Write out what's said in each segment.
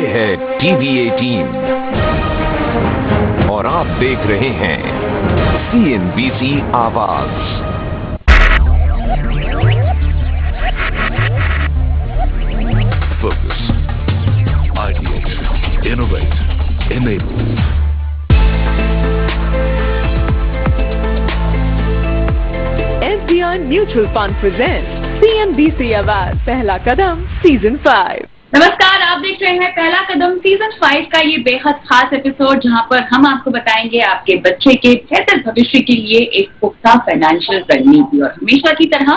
है टीवी 18 और आप देख रहे हैं CNBC आवाज। Focus, ideate, innovate, enable. SBI Mutual Fund presents CNBC आवाज पहला कदम सीजन 5। नमस्कार, आप देख रहे हैं पहला कदम सीजन 5 का ये बेहद खास एपिसोड, जहां पर हम आपको बताएंगे आपके बच्चे के बेहतर भविष्य के लिए एक पुख्ता फाइनेंशियल रणनीति। और हमेशा की तरह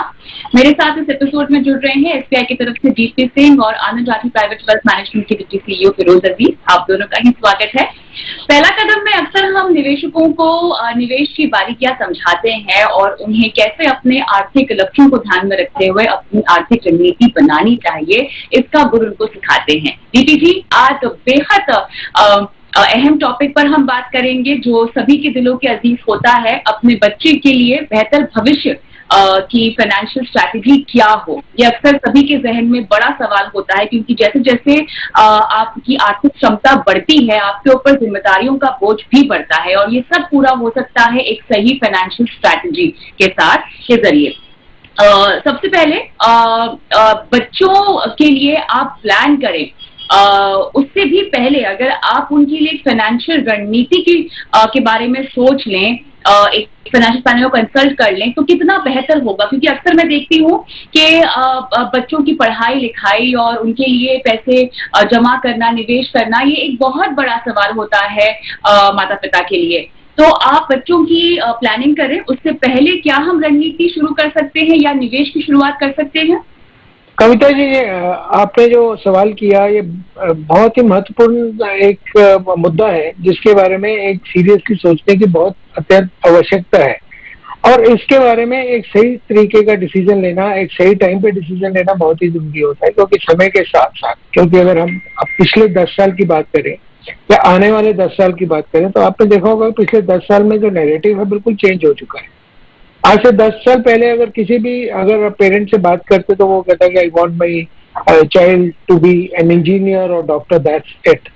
मेरे साथ इस एपिसोड में जुड़ रहे हैं एसबीआई की तरफ से डीपी सिंह और आनंद राठी प्राइवेट वेल्थ मैनेजमेंट के डिप्टी सीईओ फिरोज अजीज। आप दोनों का ही स्वागत है। पहला कदम में अक्सर हम निवेशकों को निवेश की बारीकियां समझाते हैं और उन्हें कैसे अपने आर्थिक लक्ष्यों को ध्यान में रखते हुए अपनी आर्थिक रणनीति बनानी चाहिए, इसका गुरु उनको सिखाते हैं। डीपी जी, आज बेहद अहम टॉपिक पर हम बात करेंगे जो सभी के दिलों के अजीज होता है, अपने बच्चे के लिए बेहतर भविष्य की फाइनेंशियल स्ट्रैटेजी क्या हो। ये अक्सर सभी के जहन में बड़ा सवाल होता है, क्योंकि जैसे जैसे आपकी आर्थिक क्षमता बढ़ती है, आपके ऊपर जिम्मेदारियों का बोझ भी बढ़ता है, और ये सब पूरा हो सकता है एक सही फाइनेंशियल स्ट्रैटेजी के साथ के जरिए। सबसे पहले बच्चों के लिए आप प्लान करें, उससे भी पहले अगर आप उनके लिए फाइनेंशियल रणनीति के बारे में सोच लें, एक फाइनेंशियल प्लानर को कंसल्ट कर लें, तो कितना बेहतर होगा। क्योंकि अक्सर मैं देखती हूँ कि बच्चों की पढ़ाई लिखाई और उनके लिए पैसे जमा करना, निवेश करना, ये एक बहुत बड़ा सवाल होता है माता पिता के लिए। तो आप बच्चों की प्लानिंग करें, उससे पहले क्या हम रणनीति शुरू कर सकते हैं या निवेश की शुरुआत कर सकते हैं? कविता जी, आपने जो सवाल किया ये बहुत ही महत्वपूर्ण एक मुद्दा है, जिसके बारे में एक सीरियसली सोचने की बहुत अत्यंत आवश्यकता है। और इसके बारे में एक सही तरीके का डिसीजन लेना, एक सही टाइम पे डिसीजन लेना बहुत ही जरूरी होता है, क्योंकि समय के साथ साथ, क्योंकि अगर हम पिछले 10 साल की बात करें या आने वाले 10 साल की बात करें, तो आपने देखा होगा पिछले 10 साल में जो नैरेटिव है बिल्कुल चेंज हो चुका है। आज से 10 साल पहले अगर पेरेंट से बात करते तो वो कहता है कि I want my child to be an engineer और डॉक्टर, दैट्स इट।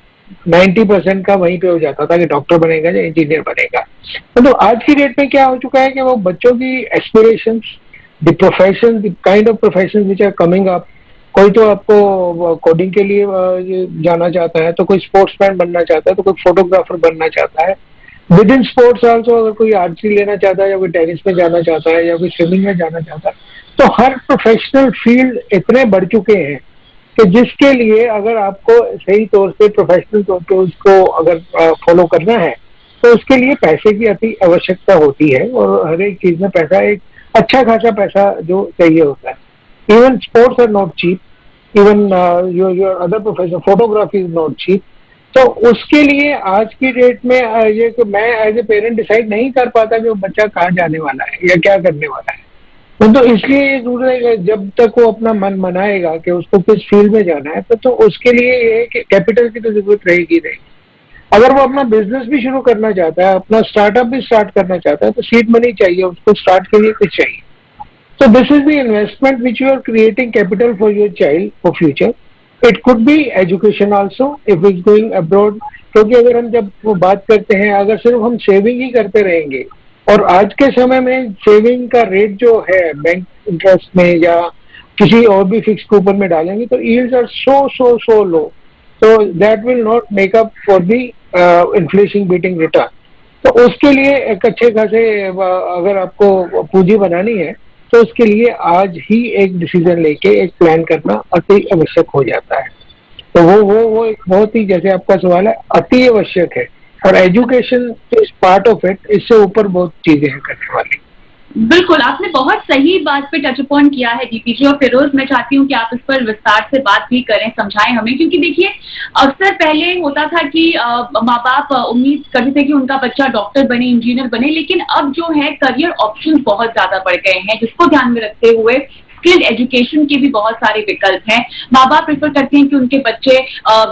90% का वहीं पे हो जाता था कि डॉक्टर बनेगा या इंजीनियर बनेगा। तो आज की डेट में क्या हो चुका है कि वो बच्चों की aspirations, the profession, the kind of profession which are coming up, कोई तो आपको कोडिंग के लिए जाना चाहता है, तो कोई स्पोर्ट्समैन बनना चाहता है, तो कोई फोटोग्राफर बनना चाहता है। विद इन स्पोर्ट्स ऑल्सो, अगर कोई आर्चरी लेना चाहता है या कोई टेनिस में जाना चाहता है या कोई स्विमिंग में जाना चाहता है, तो हर प्रोफेशनल फील्ड इतने बढ़ चुके हैं कि जिसके लिए अगर आपको सही तौर से प्रोफेशनल तौर पर उसको अगर फॉलो करना है, तो उसके लिए पैसे की अति आवश्यकता होती है। और हर एक चीज में पैसा, एक अच्छा खासा पैसा जो चाहिए होता है। Even sports are not cheap, even your other profession, photography is not cheap. तो उसके लिए आज की डेट में ये कि मैं एज ए पेरेंट डिसाइड नहीं कर पाता कि वो बच्चा कहाँ जाने वाला है या क्या करने वाला है। तो इसलिए ये जरूरी है जब तक वो अपना मन मनाएगा कि उसको किस फील्ड में जाना है, तो उसके लिए ये है कि कैपिटल की तो जरूरत रहेगी नहीं। अगर वो अपना बिजनेस भी शुरू करना चाहता है, अपना स्टार्टअप भी स्टार्ट करना चाहता है, तो सीड मनी चाहिए उसको, स्टार्ट के लिए कुछ चाहिए। So this is the investment which you are creating capital for your child for future. It could be education also if it's going abroad. क्योंकि अगर हम जब वो बात करते हैं, अगर सिर्फ हम सेविंग ही करते रहेंगे, और आज के समय में सेविंग का रेट जो है बैंक इंटरेस्ट में या किसी और भी फिक्स कूपन में डालेंगे, तो yields are so low. So that will not make up for the inflation beating return. तो उसके लिए एक अच्छे खासे अगर आपको पूंजी बनानी है, तो उसके लिए आज ही एक डिसीजन लेके एक प्लान करना अति आवश्यक हो जाता है। तो वो एक बहुत ही, जैसे आपका सवाल है, अति आवश्यक है। और education is part of it. इससे ऊपर बहुत चीजें हैं करने वाली। बिल्कुल, आपने बहुत सही बात पे टच अपॉन किया है दीपी जी। और फिरोज, मैं चाहती हूँ कि आप इस पर विस्तार से बात भी करें, समझाएं हमें। क्योंकि देखिए, अक्सर पहले होता था कि माँ बाप उम्मीद करते थे कि उनका बच्चा डॉक्टर बने, इंजीनियर बने, लेकिन अब जो है करियर ऑप्शंस बहुत ज्यादा बढ़ गए हैं, जिसको ध्यान में रखते हुए स्किल्ड एजुकेशन के भी बहुत सारे विकल्प हैं। माँ बाप प्रेफर करते हैं कि उनके बच्चे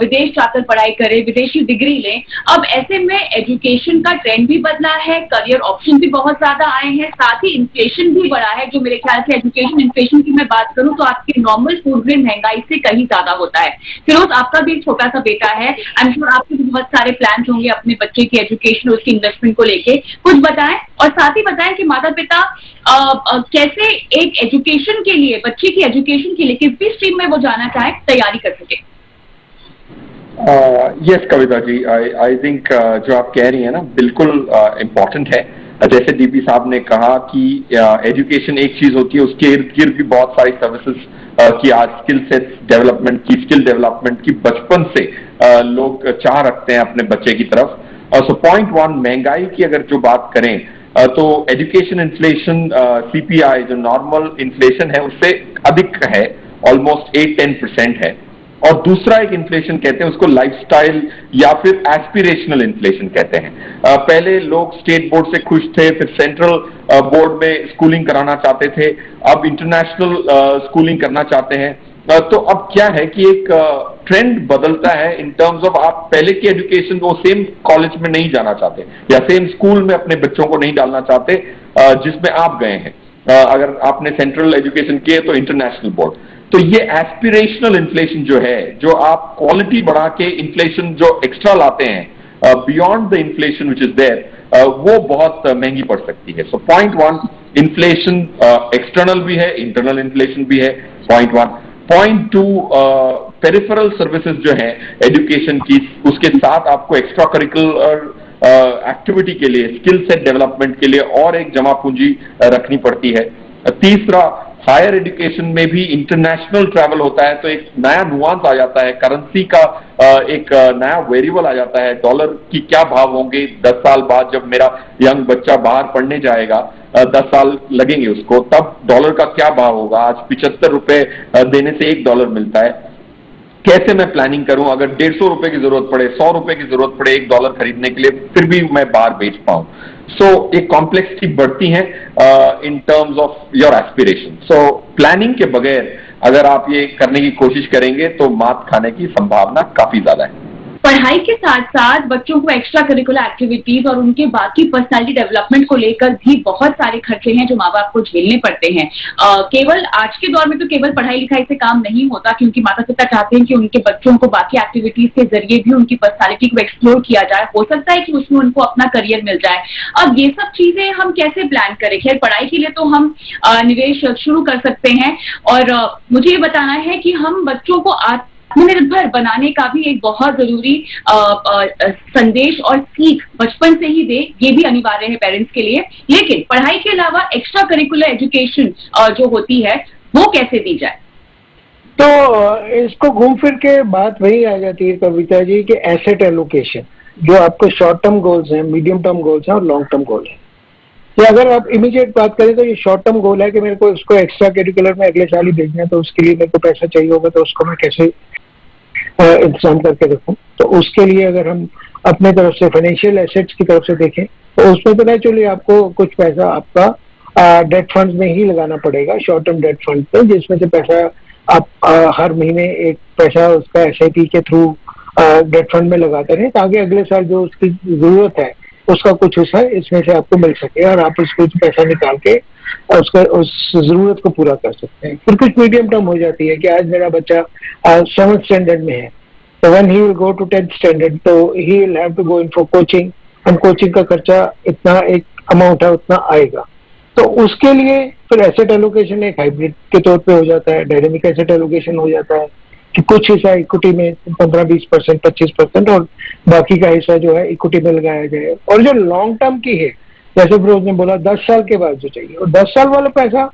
विदेश जाकर पढ़ाई करें, विदेशी डिग्री लें। अब ऐसे में एजुकेशन का ट्रेंड भी बदला है, करियर ऑप्शन भी बहुत ज्यादा आए हैं, साथ ही इन्फ्लेशन भी बढ़ा है, जो मेरे ख्याल से एजुकेशन इन्फ्लेशन की मैं बात करूं तो आपके नॉर्मल फूड में महंगाई से कहीं ज्यादा होता है। फिरोज, आपका भी एक छोटा सा बेटा है, आई एम श्योर आपके भी बहुत सारे प्लान होंगे अपने बच्चे की एजुकेशन, उसकी इन्वेस्टमेंट को लेके, कुछ बताएं और साथ ही बताएं कि माता पिता कैसे एक एजुकेशन के लिए, बच्चे की एजुकेशन के लिए किस भी स्ट्रीम में वो जाना चाहे तैयारी कर सके। Yes Kavita ji, I think जो आप कह रही हैं ना बिल्कुल इम्पोर्टेंट है। जैसे डीपी साहब ने कहा कि एजुकेशन एक चीज होती है, उसके इर्द गिर्द भी बहुत सारी सर्विसेज की आज स्किल सेट डेवलपमेंट की, स्किल डेवलपमेंट की बचपन से लोग चाह रखते हैं अपने बच्चे की तरफ। सो पॉइंट वन, महंगाई की अगर जो बात करें तो एजुकेशन इन्फ्लेशन सीपीआई जो नॉर्मल इन्फ्लेशन है उससे अधिक है, ऑलमोस्ट 8-10% है। और दूसरा एक इन्फ्लेशन कहते हैं उसको लाइफस्टाइल या फिर एस्पिरेशनल इन्फ्लेशन कहते हैं। पहले लोग स्टेट बोर्ड से खुश थे, फिर सेंट्रल बोर्ड में स्कूलिंग कराना चाहते थे, अब इंटरनेशनल स्कूलिंग करना चाहते हैं। तो अब क्या है कि एक ट्रेंड बदलता है इन टर्म्स ऑफ आप पहले की एजुकेशन वो सेम कॉलेज में नहीं जाना चाहते या सेम स्कूल में अपने बच्चों को नहीं डालना चाहते जिसमें आप गए हैं। अगर आपने सेंट्रल एजुकेशन की है तो इंटरनेशनल बोर्ड। तो ये एस्पिरेशनल इन्फ्लेशन जो है, जो आप क्वालिटी बढ़ा के इन्फ्लेशन जो एक्स्ट्रा लाते हैं beyond the inflation which is there, वो बहुत महंगी पड़ सकती है। So point one, inflation external भी है, इंटरनल इन्फ्लेशन भी है, point one. Point two, peripheral services जो है एजुकेशन की, उसके साथ आपको एक्स्ट्रा करिकुलर एक्टिविटी के लिए, स्किल सेट डेवलपमेंट के लिए और एक जमा पूंजी रखनी पड़ती है। तीसरा, हायर एजुकेशन में भी इंटरनेशनल ट्रैवल होता है तो एक नया नुआंस आ जाता है, करेंसी का एक नया वेरिएबल आ जाता है, डॉलर की क्या भाव होंगे 10 साल बाद जब मेरा यंग बच्चा बाहर पढ़ने जाएगा, 10 साल लगेंगे उसको, तब डॉलर का क्या भाव होगा। आज 75 रुपए देने से $1 मिलता है। कैसे मैं प्लानिंग करूं, अगर 150 रुपए की जरूरत पड़े, 100 रुपए की जरूरत पड़े $1 खरीदने के लिए, फिर भी मैं बाहर बेच पाऊं। सो एक कॉम्प्लेक्सिटी बढ़ती है in terms of your aspiration. So planning के बगैर अगर आप ये करने की कोशिश करेंगे तो मात खाने की संभावना काफी ज्यादा है। पढ़ाई के साथ साथ बच्चों को एक्स्ट्रा करिकुलर एक्टिविटीज और उनके बाकी पर्सनालिटी डेवलपमेंट को लेकर भी बहुत सारे खर्चे हैं जो माँ बाप को झेलने पड़ते हैं। केवल आज के दौर में तो केवल पढ़ाई लिखाई से काम नहीं होता, क्योंकि माता पिता चाहते हैं कि उनके बच्चों को बाकी एक्टिविटीज के जरिए भी उनकी पर्सनालिटी को एक्सप्लोर किया जाए, हो सकता है कि उसमें उनको अपना करियर मिल जाए। अब ये सब चीजें हम कैसे प्लान करें? खैर, पढ़ाई के लिए तो हम निवेश शुरू कर सकते हैं, और मुझे ये बताना है कि हम बच्चों को आत्मनिर्भर बनाने का भी एक बहुत जरूरी संदेश और सीख बचपन से ही दे, ये भी अनिवार्य है पेरेंट्स के लिए। लेकिन पढ़ाई के अलावा एक्स्ट्रा करिकुलर एजुकेशन जो होती है वो कैसे दी जाए? तो इसको घूम फिर के बात वही आ जाती है कविता जी कि एसेट एलोकेशन, जो आपके शॉर्ट टर्म गोल्स हैं, मीडियम टर्म गोल्स हैं और लॉन्ग टर्म गोल है। या अगर आप इमीडिएट बात करें तो ये शॉर्ट टर्म गोल है कि मेरे को उसको एक्स्ट्रा करिकुलर में अगले साल ही भेजना है, तो उसके लिए मेरे को पैसा चाहिए होगा, तो उसको मैं कैसे इंतजाम करके रखूं। तो उसके लिए अगर हम अपने तरफ से फाइनेंशियल एसेट्स की तरफ से देखें तो उसमें तो नेचुरली आपको कुछ पैसा आपका डेट फंड में ही लगाना पड़ेगा, शॉर्ट टर्म डेट फंड पे, जिसमें से पैसा आप हर महीने एक पैसा उसका SIP के थ्रू डेट फंड में लगाते रहें, ताकि अगले साल जो उसकी जरूरत है उसका कुछ हिस्सा इसमें से आपको मिल सके और आप उसको पैसा निकाल के उसका उस जरूरत को पूरा कर सकते हैं। फिर कुछ मीडियम टर्म हो जाती है कि आज मेरा बच्चा 7th स्टैंडर्ड में है, तो when he will go to 10th standard तो he will have to go in for coaching, and coaching का खर्चा इतना एक अमाउंट है उतना आएगा। तो उसके लिए फिर एसेट एलोकेशन एक हाइब्रिड के तौर पे हो जाता है, डायनेमिक एसेट एलोकेशन हो जाता है कि कुछ हिस्सा इक्विटी में 15-20%, 25% और बाकी का हिस्सा जो है इक्विटी में लगाया जाए। और जो लॉन्ग टर्म की है, जैसे फिरोज ने बोला 10 साल के बाद जो चाहिए, और 10 साल वाला पैसा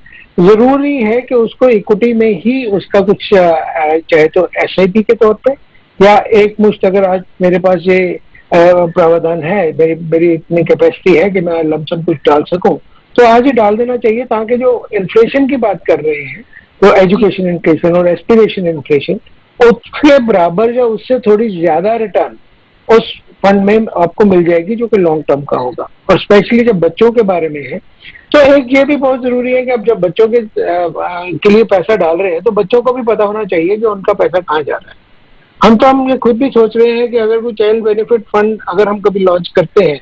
जरूरी है कि उसको इक्विटी में ही उसका कुछ चाहे तो SIP के तौर पे या एक मुश्त, अगर आज मेरे पास ये प्रावधान है, मेरी इतनी कैपेसिटी है कि मैं लमसम कुछ डाल सकूं, तो आज ही डाल देना चाहिए, ताकि जो इन्फ्लेशन की बात कर रहे हैं वो एजुकेशन इन्फ्लेशन और एस्पिरेशन इन्फ्लेशन, उसके बराबर या उससे थोड़ी ज्यादा रिटर्न उस फंड में आपको मिल जाएगी जो कि लॉन्ग टर्म का होगा। और स्पेशली जब बच्चों के बारे में है तो एक ये भी बहुत जरूरी है कि अब जब बच्चों के लिए पैसा डाल रहे हैं तो बच्चों को भी पता होना चाहिए कि उनका पैसा कहाँ जा रहा है। हम ये खुद भी सोच रहे हैं कि अगर कोई चाइल्ड बेनिफिट फंड अगर हम कभी लॉन्च करते हैं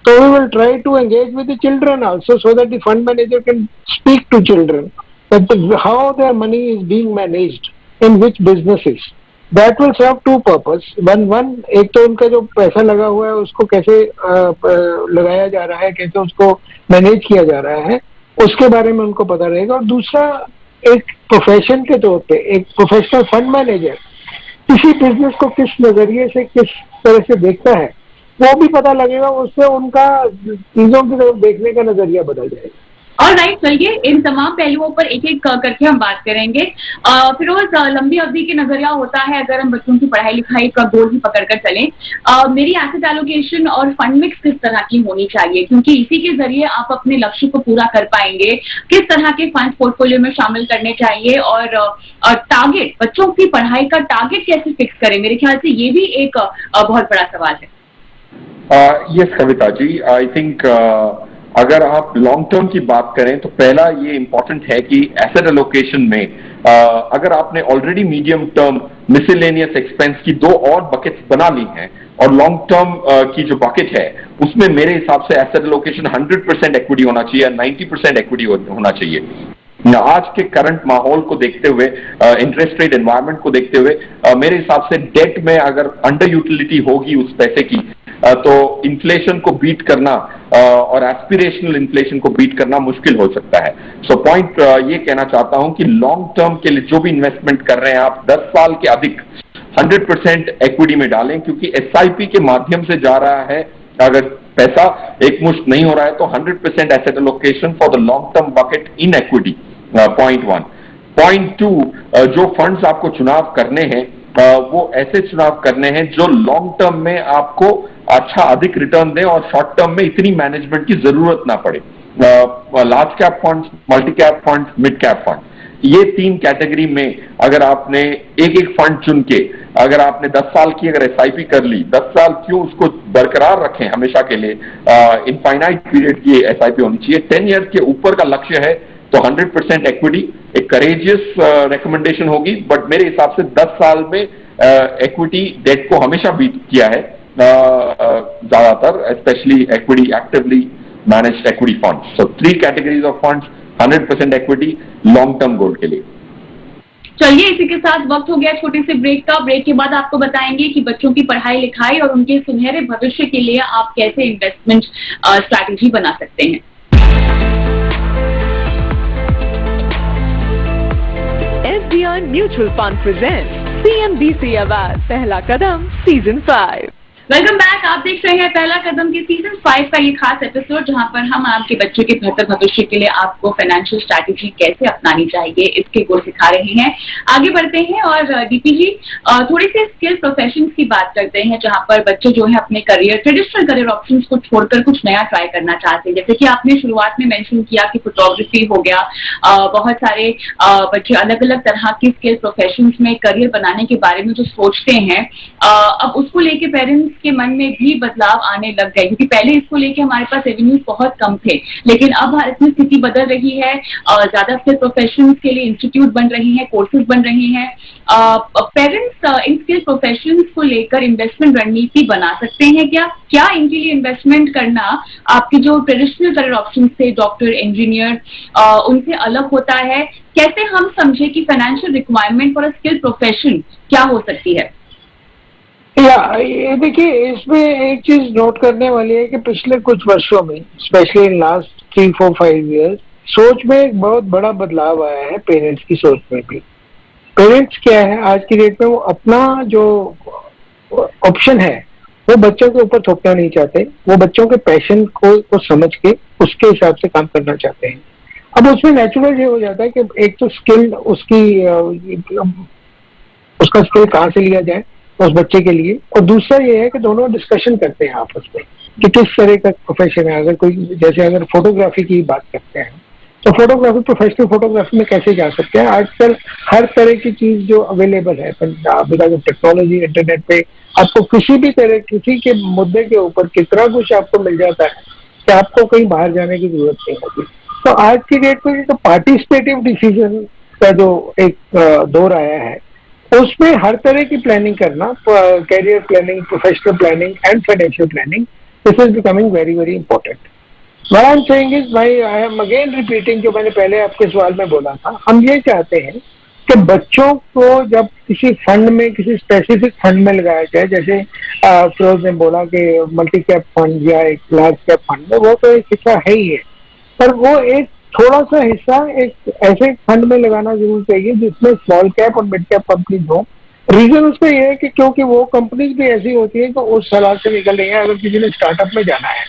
तो we will try to engage with the children also so that the fund manager can speak to children that how their money is being managed in which businesses. That will serve to purpose. One एक तो उनका जो पैसा लगा हुआ है उसको कैसे लगाया जा रहा है, कैसे उसको मैनेज किया जा रहा है, उसके बारे में उनको पता रहेगा। और दूसरा, एक प्रोफेशन के तौर पे एक प्रोफेशनल फंड मैनेजर किसी बिजनेस को किस नजरिए से किस तरह से देखता है वो भी पता लगेगा, उससे उनका चीजों की तरफ देखने का नजरिया बदल जाएगा। और राइट, चलिए इन तमाम पहलुओं पर एक एक करके हम बात करेंगे। फिरोज, लंबी अवधि के नजरिया होता है अगर हम बच्चों की पढ़ाई लिखाई का गोल ही पकड़कर चलें। मेरी एसेट एलोकेशन और फंड मिक्स किस तरह की होनी चाहिए, क्योंकि इसी के जरिए आप अपने लक्ष्य को पूरा कर पाएंगे। किस तरह के फंड पोर्टफोलियो में शामिल करने चाहिए और टारगेट, बच्चों की पढ़ाई का टारगेट कैसे फिक्स करें, मेरे ख्याल से ये भी एक बहुत बड़ा सवाल है। Yes Kavita ji, I think अगर आप लॉन्ग टर्म की बात करें तो पहला ये इंपॉर्टेंट है कि एसेट एलोकेशन में अगर आपने already medium term miscellaneous expense की 2 और बकेट्स बना ली हैं और लॉन्ग टर्म की जो बकेट है उसमें मेरे हिसाब से एसेट एलोकेशन 100% इक्विटी होना चाहिए, 90% इक्विटी होना चाहिए। आज के करंट माहौल को देखते हुए, इंटरेस्ट रेट एनवायरनमेंट को देखते हुए, मेरे हिसाब से डेट में अगर अंडर यूटिलिटी होगी उस पैसे की तो इन्फ्लेशन को बीट करना और एस्पिरेशनल इन्फ्लेशन को बीट करना मुश्किल हो सकता है। सो पॉइंट ये कहना चाहता हूं कि लॉन्ग टर्म के लिए जो भी इन्वेस्टमेंट कर रहे हैं आप 10 साल के अधिक 100% इक्विटी में डालें, क्योंकि एसआईपी के माध्यम से जा रहा है। अगर पैसा एक मुश्त नहीं हो रहा है तो 100% asset allocation for the long term bucket in equity, point 1। Point 2, जो फंड्स आपको चुनाव करने हैं वो ऐसे चुनाव करने हैं जो लॉन्ग टर्म में आपको अच्छा अधिक रिटर्न दें और शॉर्ट टर्म में इतनी मैनेजमेंट की जरूरत ना पड़े। Large cap funds, multi cap funds, mid cap fund, ये 3 कैटेगरी में अगर आपने एक फंड चुन के अगर आपने 10 साल की अगर एसआईपी कर ली, 10 साल क्यों उसको बरकरार रखें हमेशा के लिए, इनफाइनाइट पीरियड की एसआईपी होनी चाहिए। 10 ईयर्स के ऊपर का लक्ष्य है तो 100% इक्विटी एक करेजियस रिकमेंडेशन होगी, बट मेरे हिसाब से 10 साल में इक्विटी डेट को हमेशा बीट किया है ज्यादातर, specially equity actively managed equity funds. So 3 categories of funds, 100% equity long term goal के लिए। चलिए, इसी के साथ वक्त हो गया छोटे से ब्रेक का। ब्रेक के बाद आपको बताएंगे कि बच्चों की पढ़ाई लिखाई और उनके सुनहरे भविष्य के लिए आप कैसे इन्वेस्टमेंट स्ट्रैटेजी बना सकते हैं। SBI Mutual Fund presents CNBC Awards पहला कदम सीजन 5। Welcome back. आप देख रहे हैं पहला कदम के सीजन 5 का ये खास एपिसोड, जहां पर हम आपके बच्चे के बेहतर भविष्य के लिए आपको फाइनेंशियल स्ट्रैटेजी कैसे अपनानी चाहिए इसके गुर सिखा रहे हैं। आगे बढ़ते हैं और डीपी जी थोड़ी सी स्किल प्रोफेशंस की बात करते हैं, जहां पर बच्चे जो है अपने ट्रेडिशनल करियर ऑप्शंस को छोड़कर कुछ नया ट्राई करना चाहते हैं। जैसे कि आपने शुरुआत में मेंशन किया कि फोटोग्राफी हो गया, बहुत सारे बच्चे अलग अलग तरह की स्किल प्रोफेशंस में करियर बनाने के बारे में जो सोचते हैं, अब उसको लेके पेरेंट्स के मन में भी बदलाव आने लग गए, क्योंकि पहले इसको लेके हमारे पास एवेन्यूज बहुत कम थे, लेकिन अब भारत में स्थिति बदल रही है। ज्यादा स्किल प्रोफेशंस के लिए इंस्टीट्यूट बन रही हैं, कोर्सेज बन रहे हैं। पेरेंट्स इन स्किल प्रोफेशंस को लेकर इन्वेस्टमेंट रणनीति बना सकते हैं क्या इनके लिए इन्वेस्टमेंट करना आपके जो ट्रेडिशनल करियर ऑप्शन थे, डॉक्टर, इंजीनियर, उनसे अलग होता है? कैसे हम समझे कि financial requirement for a skill profession क्या हो सकती है? ये देखिए, इसमें एक चीज नोट करने वाली है कि पिछले कुछ वर्षों में, स्पेशली इन लास्ट 3, 4, 5 ईयर्स, सोच में एक बहुत बड़ा बदलाव आया है। पेरेंट्स की सोच में भी। पेरेंट्स क्या है आज की डेट में, वो अपना जो ऑप्शन है वो बच्चों के ऊपर थोपना नहीं चाहते। वो बच्चों के पैशन को समझ के उसके हिसाब से काम करना चाहते हैं। अब उसमें नेचुरल ये हो जाता है कि एक तो स्किल उसका स्किल कहाँ से लिया जाए उस बच्चे के लिए, और दूसरा ये है कि दोनों डिस्कशन करते हैं आपस में कि किस तरह का प्रोफेशन है। अगर कोई, जैसे अगर फोटोग्राफी की बात करते हैं तो फोटोग्राफी, प्रोफेशनल फोटोग्राफी में कैसे जा सकते हैं। आजकल हर तरह की चीज जो अवेलेबल है बिकॉज ऑफ टेक्नोलॉजी, इंटरनेट पे आपको किसी भी तरह किसी के मुद्दे के ऊपर कितना कुछ आपको मिल जाता है कि आपको कहीं बाहर जाने की जरूरत नहीं होती। तो आज की डेट में जो पार्टिसिपेटिव डिसीजन का जो एक दौर आया है, उसमें हर तरह की प्लानिंग करना, career planning, professional planning and financial planning, this is becoming very very important. What I am saying is, भाई आई एम अगेन रिपीटिंग जो मैंने पहले आपके सवाल में बोला था, हम ये चाहते हैं कि बच्चों को जब किसी फंड में, किसी स्पेसिफिक फंड में लगाया जाए, जैसे फिरोज ने बोला कि मल्टी कैप फंड या एक लार्ज कैप फंड में, वो तो एक हिस्सा है ही है, पर वो एक थोड़ा सा हिस्सा एक ऐसे फंड में लगाना जरूर चाहिए जिसमें स्मॉल कैप और मिड कैप कंपनीज हो। रीजन उसका ये है कि क्योंकि वो कंपनीज भी ऐसी होती है तो उस सलाह से निकल रही है। अगर किसी ने स्टार्टअप में जाना है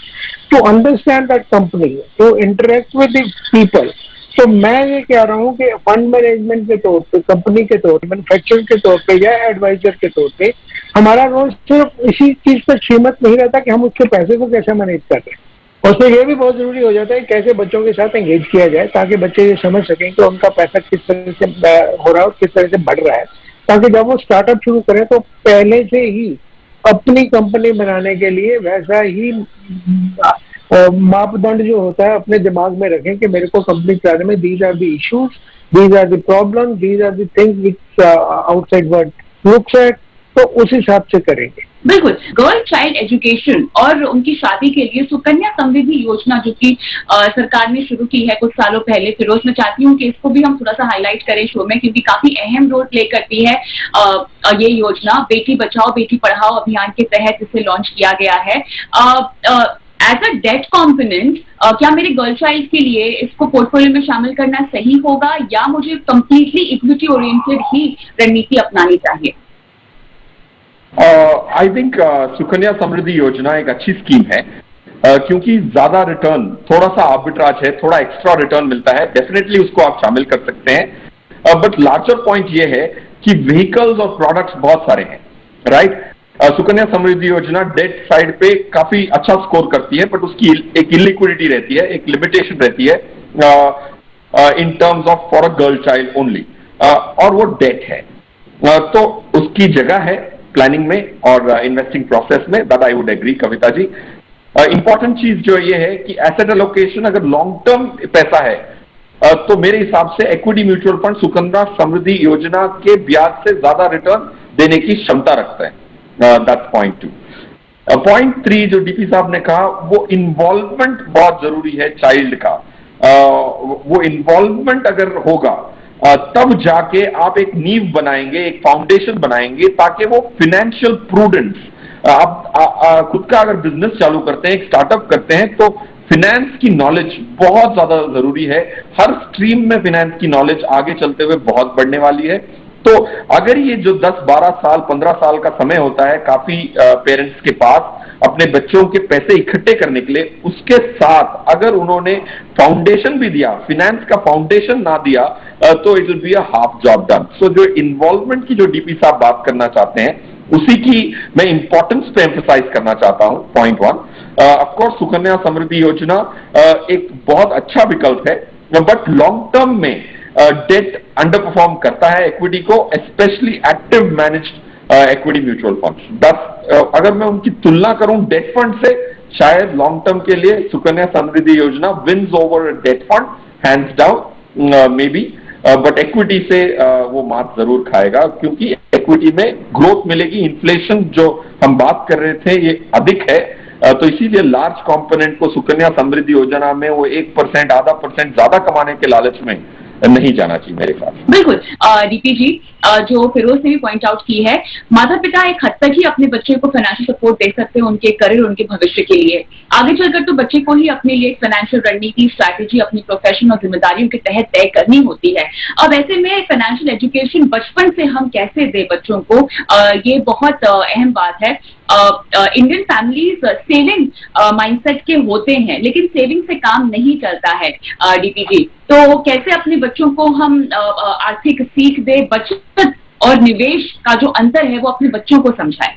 to understand that company, to interact with the people, तो मैं ये कह रहा हूँ कि फंड मैनेजमेंट के तौर पे, कंपनी के तौर पे, मैन्युफैक्चरिंग के तौर पे या एडवाइजर के तौर पे हमारा रोल सिर्फ इसी चीज पर सीमित नहीं रहता कि हम उसके पैसे को कैसे मैनेज कर रहे हैं। उसमें यह भी बहुत जरूरी हो जाता है कैसे बच्चों के साथ एंगेज किया जाए ताकि बच्चे ये समझ सकें कि उनका पैसा किस तरह से हो रहा है और किस तरह से बढ़ रहा है, ताकि जब वो स्टार्टअप शुरू करें तो पहले से ही अपनी कंपनी बनाने के लिए वैसा ही मापदंड जो होता है अपने दिमाग में रखें कि मेरे को कंपनी चलाने में these are the issues, these are the problem, these are the things which outside world looks at, तो उस हिसाब से करेंगे। बिल्कुल। गर्ल चाइल्ड एजुकेशन और उनकी शादी के लिए सुकन्या समृद्धि योजना जो कि सरकार ने शुरू की है कुछ सालों पहले, फिरोज मैं चाहती हूँ कि इसको भी हम थोड़ा सा हाईलाइट करें शो में, क्योंकि काफी अहम रोल प्ले करती है ये योजना। बेटी बचाओ बेटी पढ़ाओ अभियान के तहत इसे लॉन्च किया गया है। एज अ डेट कॉम्पोनेंट क्या मेरे गर्ल चाइल्ड के लिए इसको पोर्टफोलियो में शामिल करना सही होगा या मुझे कंप्लीटली इक्विटी ओरिएंटेड ही रणनीति अपनानी चाहिए? आई थिंक सुकन्या समृद्धि योजना एक अच्छी स्कीम है क्योंकि ज्यादा रिटर्न, थोड़ा सा आर्बिट्राज है, थोड़ा एक्स्ट्रा रिटर्न मिलता है, डेफिनेटली उसको आप शामिल कर सकते हैं। बट लार्जर पॉइंट ये है कि व्हीकल्स और प्रोडक्ट्स बहुत सारे हैं, राइट? सुकन्या समृद्धि योजना डेट साइड पे काफी अच्छा स्कोर करती है, बट उसकी एक इलिक्विडिटी रहती है, एक लिमिटेशन रहती है in terms of for a girl child only, और वो डेट है। तो उसकी जगह है प्लानिंग में और इन्वेस्टिंग प्रोसेस में, that I would agree Kavita ji. Important चीज जो ये है कि एसेट एलोकेशन अगर लॉन्ग टर्म पैसा है तो मेरे हिसाब से equity mutual fund Sukanya Samriddhi Yojana के ब्याज से ज्यादा रिटर्न देने की क्षमता रखता है। That's point 2। पॉइंट 3 जो डीपी साहब ने कहा, वो इन्वॉल्वमेंट बहुत जरूरी है चाइल्ड का। वो इन्वॉल्वमेंट अगर होगा तब जाके आप एक नींव बनाएंगे, एक फाउंडेशन बनाएंगे ताकि वो फिनेंशियल प्रूडेंस, आप खुद का अगर बिजनेस चालू करते हैं, एक स्टार्टअप करते हैं, तो फिनेंस की नॉलेज बहुत ज्यादा जरूरी है। हर स्ट्रीम में फिनेंस की नॉलेज आगे चलते हुए बहुत बढ़ने वाली है। तो अगर ये जो 10, 12 साल, 15 साल का समय होता है काफी पेरेंट्स के पास अपने बच्चों के पैसे इकट्ठे करने के लिए, उसके साथ अगर उन्होंने फाउंडेशन भी दिया, फिनेंस का फाउंडेशन ना दिया, तो it will be a half job done. So जो इन्वॉल्वमेंट की जो डीपी साहब बात करना चाहते हैं, उसी की मैं इंपॉर्टेंस पे एम्फसाइज करना चाहता हूं। Point 1, of course Sukanya Samriddhi योजना एक बहुत अच्छा विकल्प है, बट लॉन्ग टर्म में डेट अंडर परफॉर्म करता है इक्विटी को, specially active managed equity mutual funds. बस अगर मैं उनकी तुलना करूं डेट फंड से, शायद लॉन्ग टर्म के लिए Sukanya Samriddhi Yojana wins over debt fund hands down may be, but equity से वो मात जरूर खाएगा क्योंकि इक्विटी में ग्रोथ मिलेगी। इन्फ्लेशन जो हम बात कर रहे थे ये अधिक है, तो इसीलिए लार्ज कंपोनेंट को सुकन्या समृद्धि योजना में वो 1%, आधा % ज्यादा कमाने के लालच में नहीं जाना चाहिए मेरे ख्याल। बिल्कुल। डीपी जी, जो फिरोज ने भी पॉइंट आउट की है, माता पिता एक हद तक ही अपने बच्चे को फाइनेंशियल सपोर्ट दे सकते हैं उनके करियर, उनके भविष्य के लिए। आगे चलकर तो बच्चे को ही अपने लिए फाइनेंशियल रणनीति, स्ट्रैटेजी अपनी प्रोफेशन और जिम्मेदारियों के तहत तय करनी होती है। अब ऐसे में फाइनेंशियल एजुकेशन बचपन से हम कैसे दें बच्चों को, ये बहुत अहम बात है। इंडियन फैमिलीज सेविंग माइंडसेट के होते हैं, लेकिन सेविंग से काम नहीं चलता है डीपी जी। तो कैसे अपने बच्चों को हम आर्थिक सीख दे, बचत और निवेश का जो अंतर है वो अपने बच्चों को समझाएं?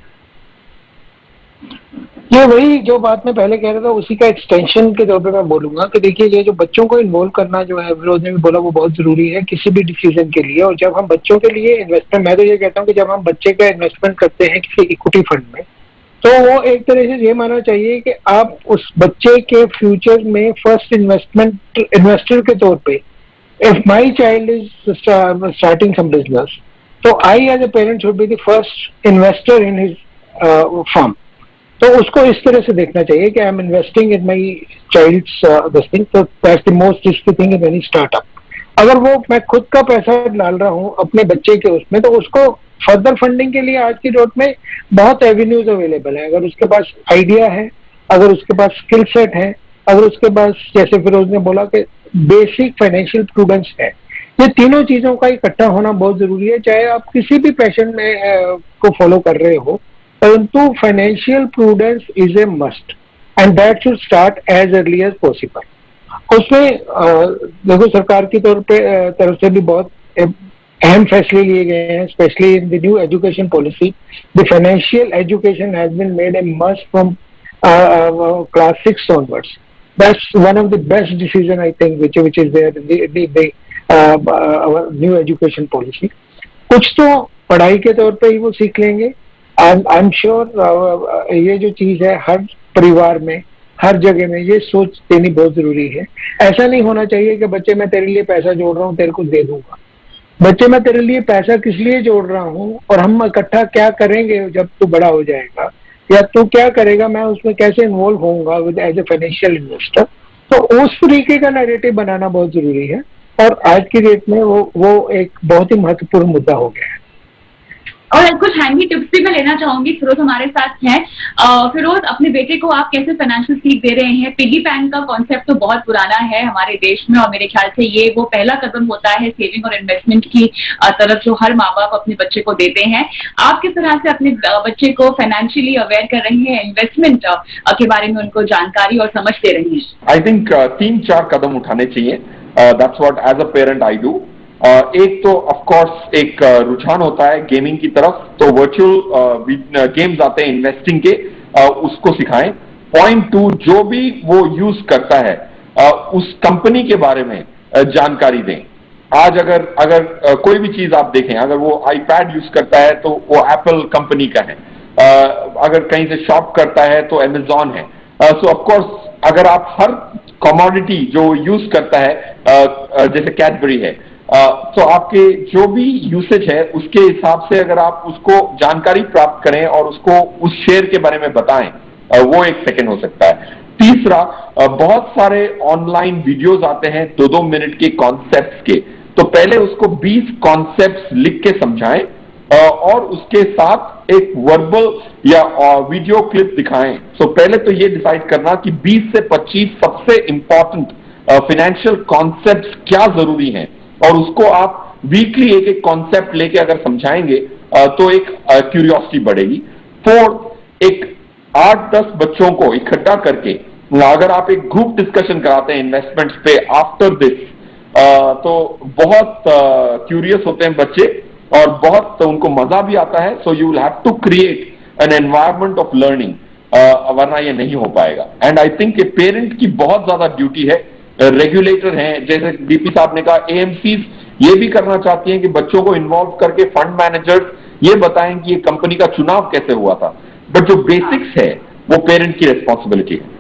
ये वही जो बात मैं पहले कह रहा था उसी का एक्सटेंशन के तौर पे मैं बोलूंगा कि देखिए ये जो बच्चों को इन्वॉल्व करना जो है, विरोध ने भी बोला, वो बहुत जरूरी है किसी भी डिसीजन के लिए। और जब हम बच्चों के लिए इन्वेस्टमेंट, मैं तो ये कहता हूँ कि जब हम बच्चे का इन्वेस्टमेंट करते हैं किसी इक्विटी फंड में, तो वो एक तरह से ये मानना चाहिए कि आप उस बच्चे के फ्यूचर में फर्स्ट इन्वेस्टर के तौर पे, if my child is starting some business, तो I as a parent should be the first investor in his firm. तो उसको इस तरह से देखना चाहिए कि I am investing in my child's this thing, तो that's the most risky thing in any startup. अगर वो मैं खुद का पैसा डाल रहा हूँ अपने बच्चे के उसमें, तो उसको फर्दर फंडिंग के लिए आज की डेट में बहुत एवेन्यूज अवेलेबल है। अगर उसके पास आइडिया है, अगर उसके पास स्किल सेट है, अगर उसके पास, जैसे फिरोज ने बोला कि बेसिक फाइनेंशियल प्रूडेंस है, ये तीनों चीजों का इकट्ठा होना बहुत जरूरी है। चाहे आप किसी भी पैशन में को फॉलो कर रहे हो, परंतु financial prudence is a must and that should start as early as possible. उसमें देखो सरकार की तरफ से भी बहुत अहम फैसले लिए गए हैं, specially in the new education policy. The financial education has been made a must from class 6 onwards. That's one of the best decision I think which is there in the our new education policy. कुछ तो पढ़ाई के तौर पे ही वो सीख लेंगे। I am sure ये जो चीज है हर परिवार में, हर जगह में ये सोच देनी बहुत जरूरी है। ऐसा नहीं होना चाहिए कि बच्चे मैं तेरे लिए पैसा जोड़ रहा हूँ तेरे को दे दूंगा। बच्चे मैं तेरे लिए पैसा किस लिए जोड़ रहा हूँ और हम इकट्ठा क्या करेंगे जब तू बड़ा हो जाएगा, या तू क्या करेगा, मैं उसमें कैसे इन्वॉल्व होऊंगा with as a financial investor. तो उस तरीके का नैरेटिव बनाना बहुत जरूरी है और आज की डेट में वो एक बहुत ही महत्वपूर्ण मुद्दा हो गया है। और कुछ हैंडी टिप्स भी मैं लेना चाहूंगी। फिरोज हमारे साथ हैं। फिरोज, अपने बेटे को आप कैसे फाइनेंशियल सीख दे रहे हैं? पिगी बैंक का कॉन्सेप्ट तो बहुत पुराना है हमारे देश में और मेरे ख्याल से ये वो पहला कदम होता है सेविंग और इन्वेस्टमेंट की तरफ जो हर माँ बाप अपने बच्चे को देते हैं। आप किस तरह से अपने बच्चे को फाइनेंशियली अवेयर कर रहे हैं, इन्वेस्टमेंट के बारे में उनको जानकारी और समझ दे रही हैं? आई थिंक 3-4 कदम उठाने चाहिए। That's what as a parent I do. एक तो ऑफ कोर्स एक रुझान होता है गेमिंग की तरफ, तो वर्चुअल गेम्स आते हैं इन्वेस्टिंग के, उसको सिखाएं। पॉइंट 2, जो भी वो यूज करता है उस कंपनी के बारे में जानकारी दें। आज अगर कोई भी चीज आप देखें, अगर वो आईपैड यूज करता है तो वो एप्पल कंपनी का है, अगर कहीं से शॉप करता है तो अमेजॉन है। सो ऑफ कोर्स अगर आप हर कमोडिटी जो यूज करता है जैसे कैडबरी है, तो आपके जो भी यूसेज है उसके हिसाब से अगर आप उसको जानकारी प्राप्त करें और उसको उस शेयर के बारे में बताएं, वो एक सेकंड हो सकता है। तीसरा, बहुत सारे ऑनलाइन वीडियोस आते हैं 2-2 मिनट के कॉन्सेप्ट्स के, तो पहले उसको 20 कॉन्सेप्ट्स लिख के समझाएं और उसके साथ एक वर्बल या वीडियो क्लिप दिखाएं। सो पहले तो ये डिसाइड करना कि 20 से 25 सबसे इंपॉर्टेंट फाइनेंशियल कॉन्सेप्ट्स क्या जरूरी हैं और उसको आप वीकली एक कॉन्सेप्ट लेके अगर समझाएंगे तो एक क्यूरियोसिटी बढ़ेगी। 4, एक 8-10 बच्चों को इकट्ठा करके अगर आप एक ग्रुप डिस्कशन कराते हैं इन्वेस्टमेंट्स पे आफ्टर दिस, तो बहुत क्यूरियस होते हैं बच्चे और बहुत उनको मजा भी आता है। So you will have to create an environment of learning, वरना ये नहीं हो पाएगा। एंड आई थिंक ये पेरेंट की बहुत ज्यादा ड्यूटी है। रेगुलेटर हैं, जैसे डीपी साहब ने कहा, एएमसीज ये भी करना चाहती हैं कि बच्चों को इन्वॉल्व करके फंड मैनेजर्स ये बताएं कि ये कंपनी का चुनाव कैसे हुआ था। बट जो बेसिक्स है वो पेरेंट की रिस्पॉन्सिबिलिटी है।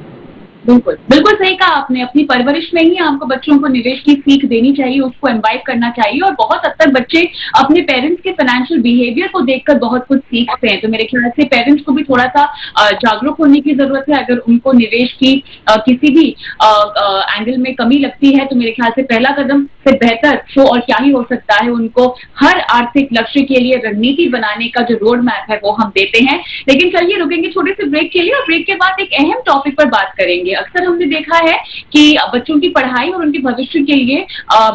बिल्कुल बिल्कुल सही कहा आपने। अपनी परवरिश में ही हमको बच्चों को निवेश की सीख देनी चाहिए, उसको इन्वाइट करना चाहिए और बहुत हद तक बच्चे अपने पेरेंट्स के फाइनेंशियल बिहेवियर को देखकर बहुत कुछ सीखते हैं। तो मेरे ख्याल से पेरेंट्स को भी थोड़ा सा जागरूक होने की जरूरत है। अगर उनको निवेश की किसी भी एंगल में कमी लगती है तो मेरे ख्याल से पहला कदम से बेहतर शो और क्या ही हो सकता है। उनको हर आर्थिक लक्ष्य के लिए रणनीति बनाने का जो रोड मैप है वो हम देते हैं। लेकिन चलिए रुकेंगे छोटे से ब्रेक के लिए और ब्रेक के बाद एक अहम टॉपिक पर बात करेंगे। अक्सर हमने देखा है कि बच्चों की पढ़ाई और उनके भविष्य के लिए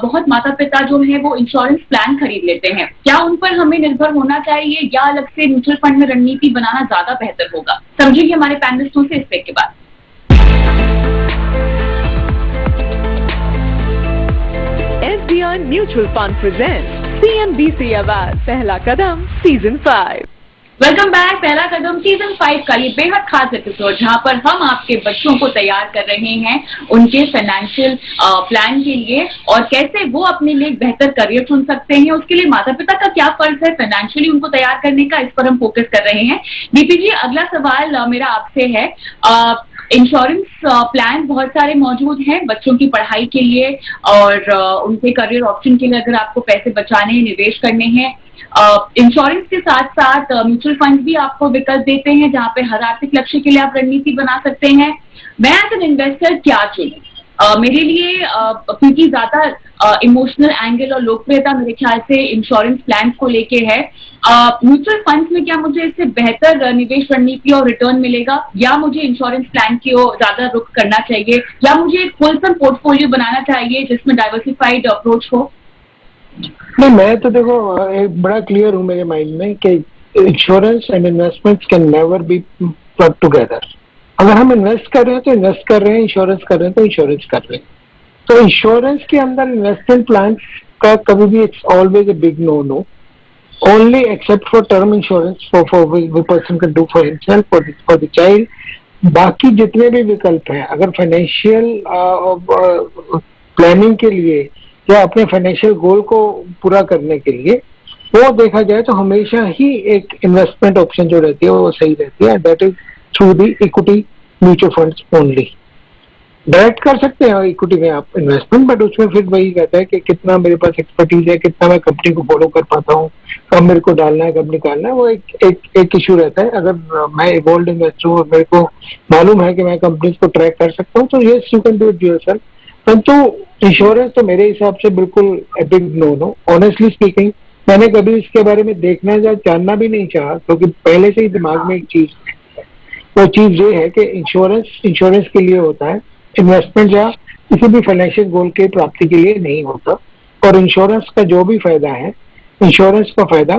बहुत माता पिता जो है वो इंश्योरेंस प्लान खरीद लेते हैं। क्या उन पर हमें निर्भर होना चाहिए या अलग से म्यूचुअल फंड में रणनीति बनाना ज्यादा बेहतर होगा? समझेंगे हमारे पैनलिस्टों से इस ब्रेक के बाद। SBI Mutual Fund presents CNBC Award पहला कदम सीजन 5। Welcome back. पहला कदम सीजन 5 का ये बेहद खास एपिसोड जहां पर हम आपके बच्चों को तैयार कर रहे हैं उनके फाइनेंशियल प्लान के लिए और कैसे वो अपने लिए एक बेहतर करियर चुन सकते हैं। उसके लिए माता पिता का क्या फर्ज है फाइनेंशियली उनको तैयार करने का, इस पर हम फोकस कर रहे हैं। दीपी जी, अगला सवाल मेरा आपसे है। इंश्योरेंस प्लान बहुत सारे मौजूद हैं बच्चों की पढ़ाई के लिए और उनके करियर ऑप्शन के लिए, अगर आपको पैसे बचाने हैं, निवेश करने हैं। इंश्योरेंस के साथ साथ म्यूचुअल फंड भी आपको विकल्प देते हैं जहां पे हर आर्थिक लक्ष्य के लिए आप रणनीति बना सकते हैं। मैं एज एन इन्वेस्टर क्या चुनूं? मेरे लिए क्योंकि ज्यादा इमोशनल एंगल और लोकप्रियता मेरे ख्याल से इंश्योरेंस प्लान को लेके है। म्यूचुअल फंड्स में क्या मुझे इससे बेहतर निवेश रणनीति और रिटर्न मिलेगा, या मुझे इंश्योरेंस प्लान की ओर ज्यादा रुख करना चाहिए, या मुझे एक होलसम पोर्टफोलियो बनाना चाहिए जिसमें डाइवर्सिफाइड अप्रोच हो? नहीं, मैं तो देखो एक बड़ा क्लियर हूँ मेरे माइंड में कि insurance and investments can never be plug together. अगर हम इन्वेस्ट कर रहे हैं तो इन्वेस्ट कर रहे हैं, इंश्योरेंस कर रहे हैं तो इंश्योरेंस कर रहे हैं। तो इंश्योरेंस के अंदर इन्वेस्टमेंट प्लान का कभी भी it's always a big no no, only except for term insurance for person can do for himself, for the child. बाकी जितने भी विकल्प हैं, अगर फाइनेंशियल प्लानिंग के लिए या अपने फाइनेंशियल गोल को पूरा करने के लिए वो देखा जाए तो हमेशा ही एक इन्वेस्टमेंट ऑप्शन जो रहती है वो सही रहती है। That is through the equity mutual funds only. Direct कर सकते हैं इक्विटी में आप इन्वेस्टमेंट, बट उसमें फिर वही कहता है कि कितना मेरे पास एक्सपर्टीज है, कितना मैं कंपनी को फॉलो कर पाता हूँ, कब मेरे को डालना है, कब निकालना है, वो एक इश्यू रहता है। अगर मैं इवॉल्व इन्वेस्टर हूँ और मेरे को मालूम है कि मैं कंपनीज को ट्रैक कर सकता हूँ तो yes you can do it yourself. परंतु इंश्योरेंस तो मेरे हिसाब से बिल्कुल big no no. Honestly speaking, मैंने कभी इसके बारे में देखना या जानना भी नहीं चाहा, क्योंकि पहले से ही दिमाग में एक चीज, वो चीज ये है कि इंश्योरेंस के लिए होता है, इन्वेस्टमेंट या किसी भी फाइनेंशियल गोल की प्राप्ति के लिए नहीं होता। और इंश्योरेंस का जो भी फायदा है, इंश्योरेंस का फायदा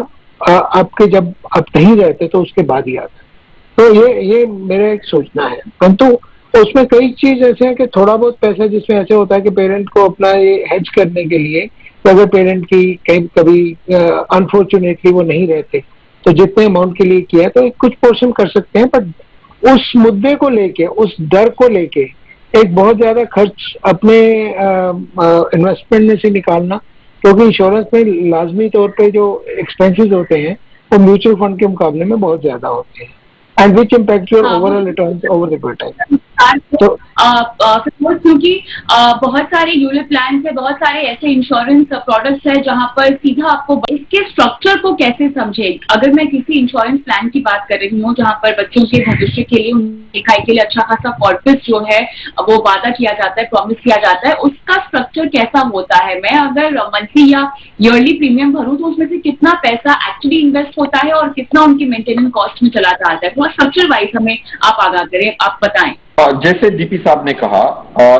आपके जब आप नहीं रहते तो उसके बाद ही आता है। तो ये मेरा एक सोचना है। परंतु उसमें कई चीज ऐसे हैं कि थोड़ा बहुत पैसा जिसमें ऐसे होता है कि पेरेंट को अपना ये हेज करने के लिए, तो अगर पेरेंट की कभी अनफॉर्चुनेटली वो नहीं रहते तो जितने अमाउंट के लिए किया तो कुछ पोर्शन कर सकते हैं। बट उस मुद्दे को लेके, उस डर को लेके एक बहुत ज्यादा खर्च अपने इन्वेस्टमेंट में से निकालना, क्योंकि इंश्योरेंस में लाजमी तौर पे जो एक्सपेंसेस होते हैं वो म्यूचुअल फंड के मुकाबले में बहुत ज्यादा होते हैं, and which impact your overall returns over the time. तो क्योंकि बहुत सारे यूनिट प्लान है, बहुत सारे ऐसे इंश्योरेंस प्रोडक्ट्स है जहां पर सीधा आपको इसके स्ट्रक्चर को कैसे समझे। अगर मैं किसी इंश्योरेंस प्लान की बात कर रही हूँ जहां पर बच्चों के भविष्य के लिए, उनकी लिखाई के लिए अच्छा खासा कॉर्पस जो है वो वादा किया जाता है, प्रॉमिस किया जाता है, उसका स्ट्रक्चर कैसा होता है? मैं अगर मंथली या ईयरली प्रीमियम भरूं तो उसमें से कितना पैसा एक्चुअली इन्वेस्ट होता है और कितना उनकी मेंटेनेंस कॉस्ट में चला जाता है? थोड़ा स्ट्रक्चर वाइज हमें आप आगाह करें, आप बताएं। जैसे डीपी साहब ने कहा,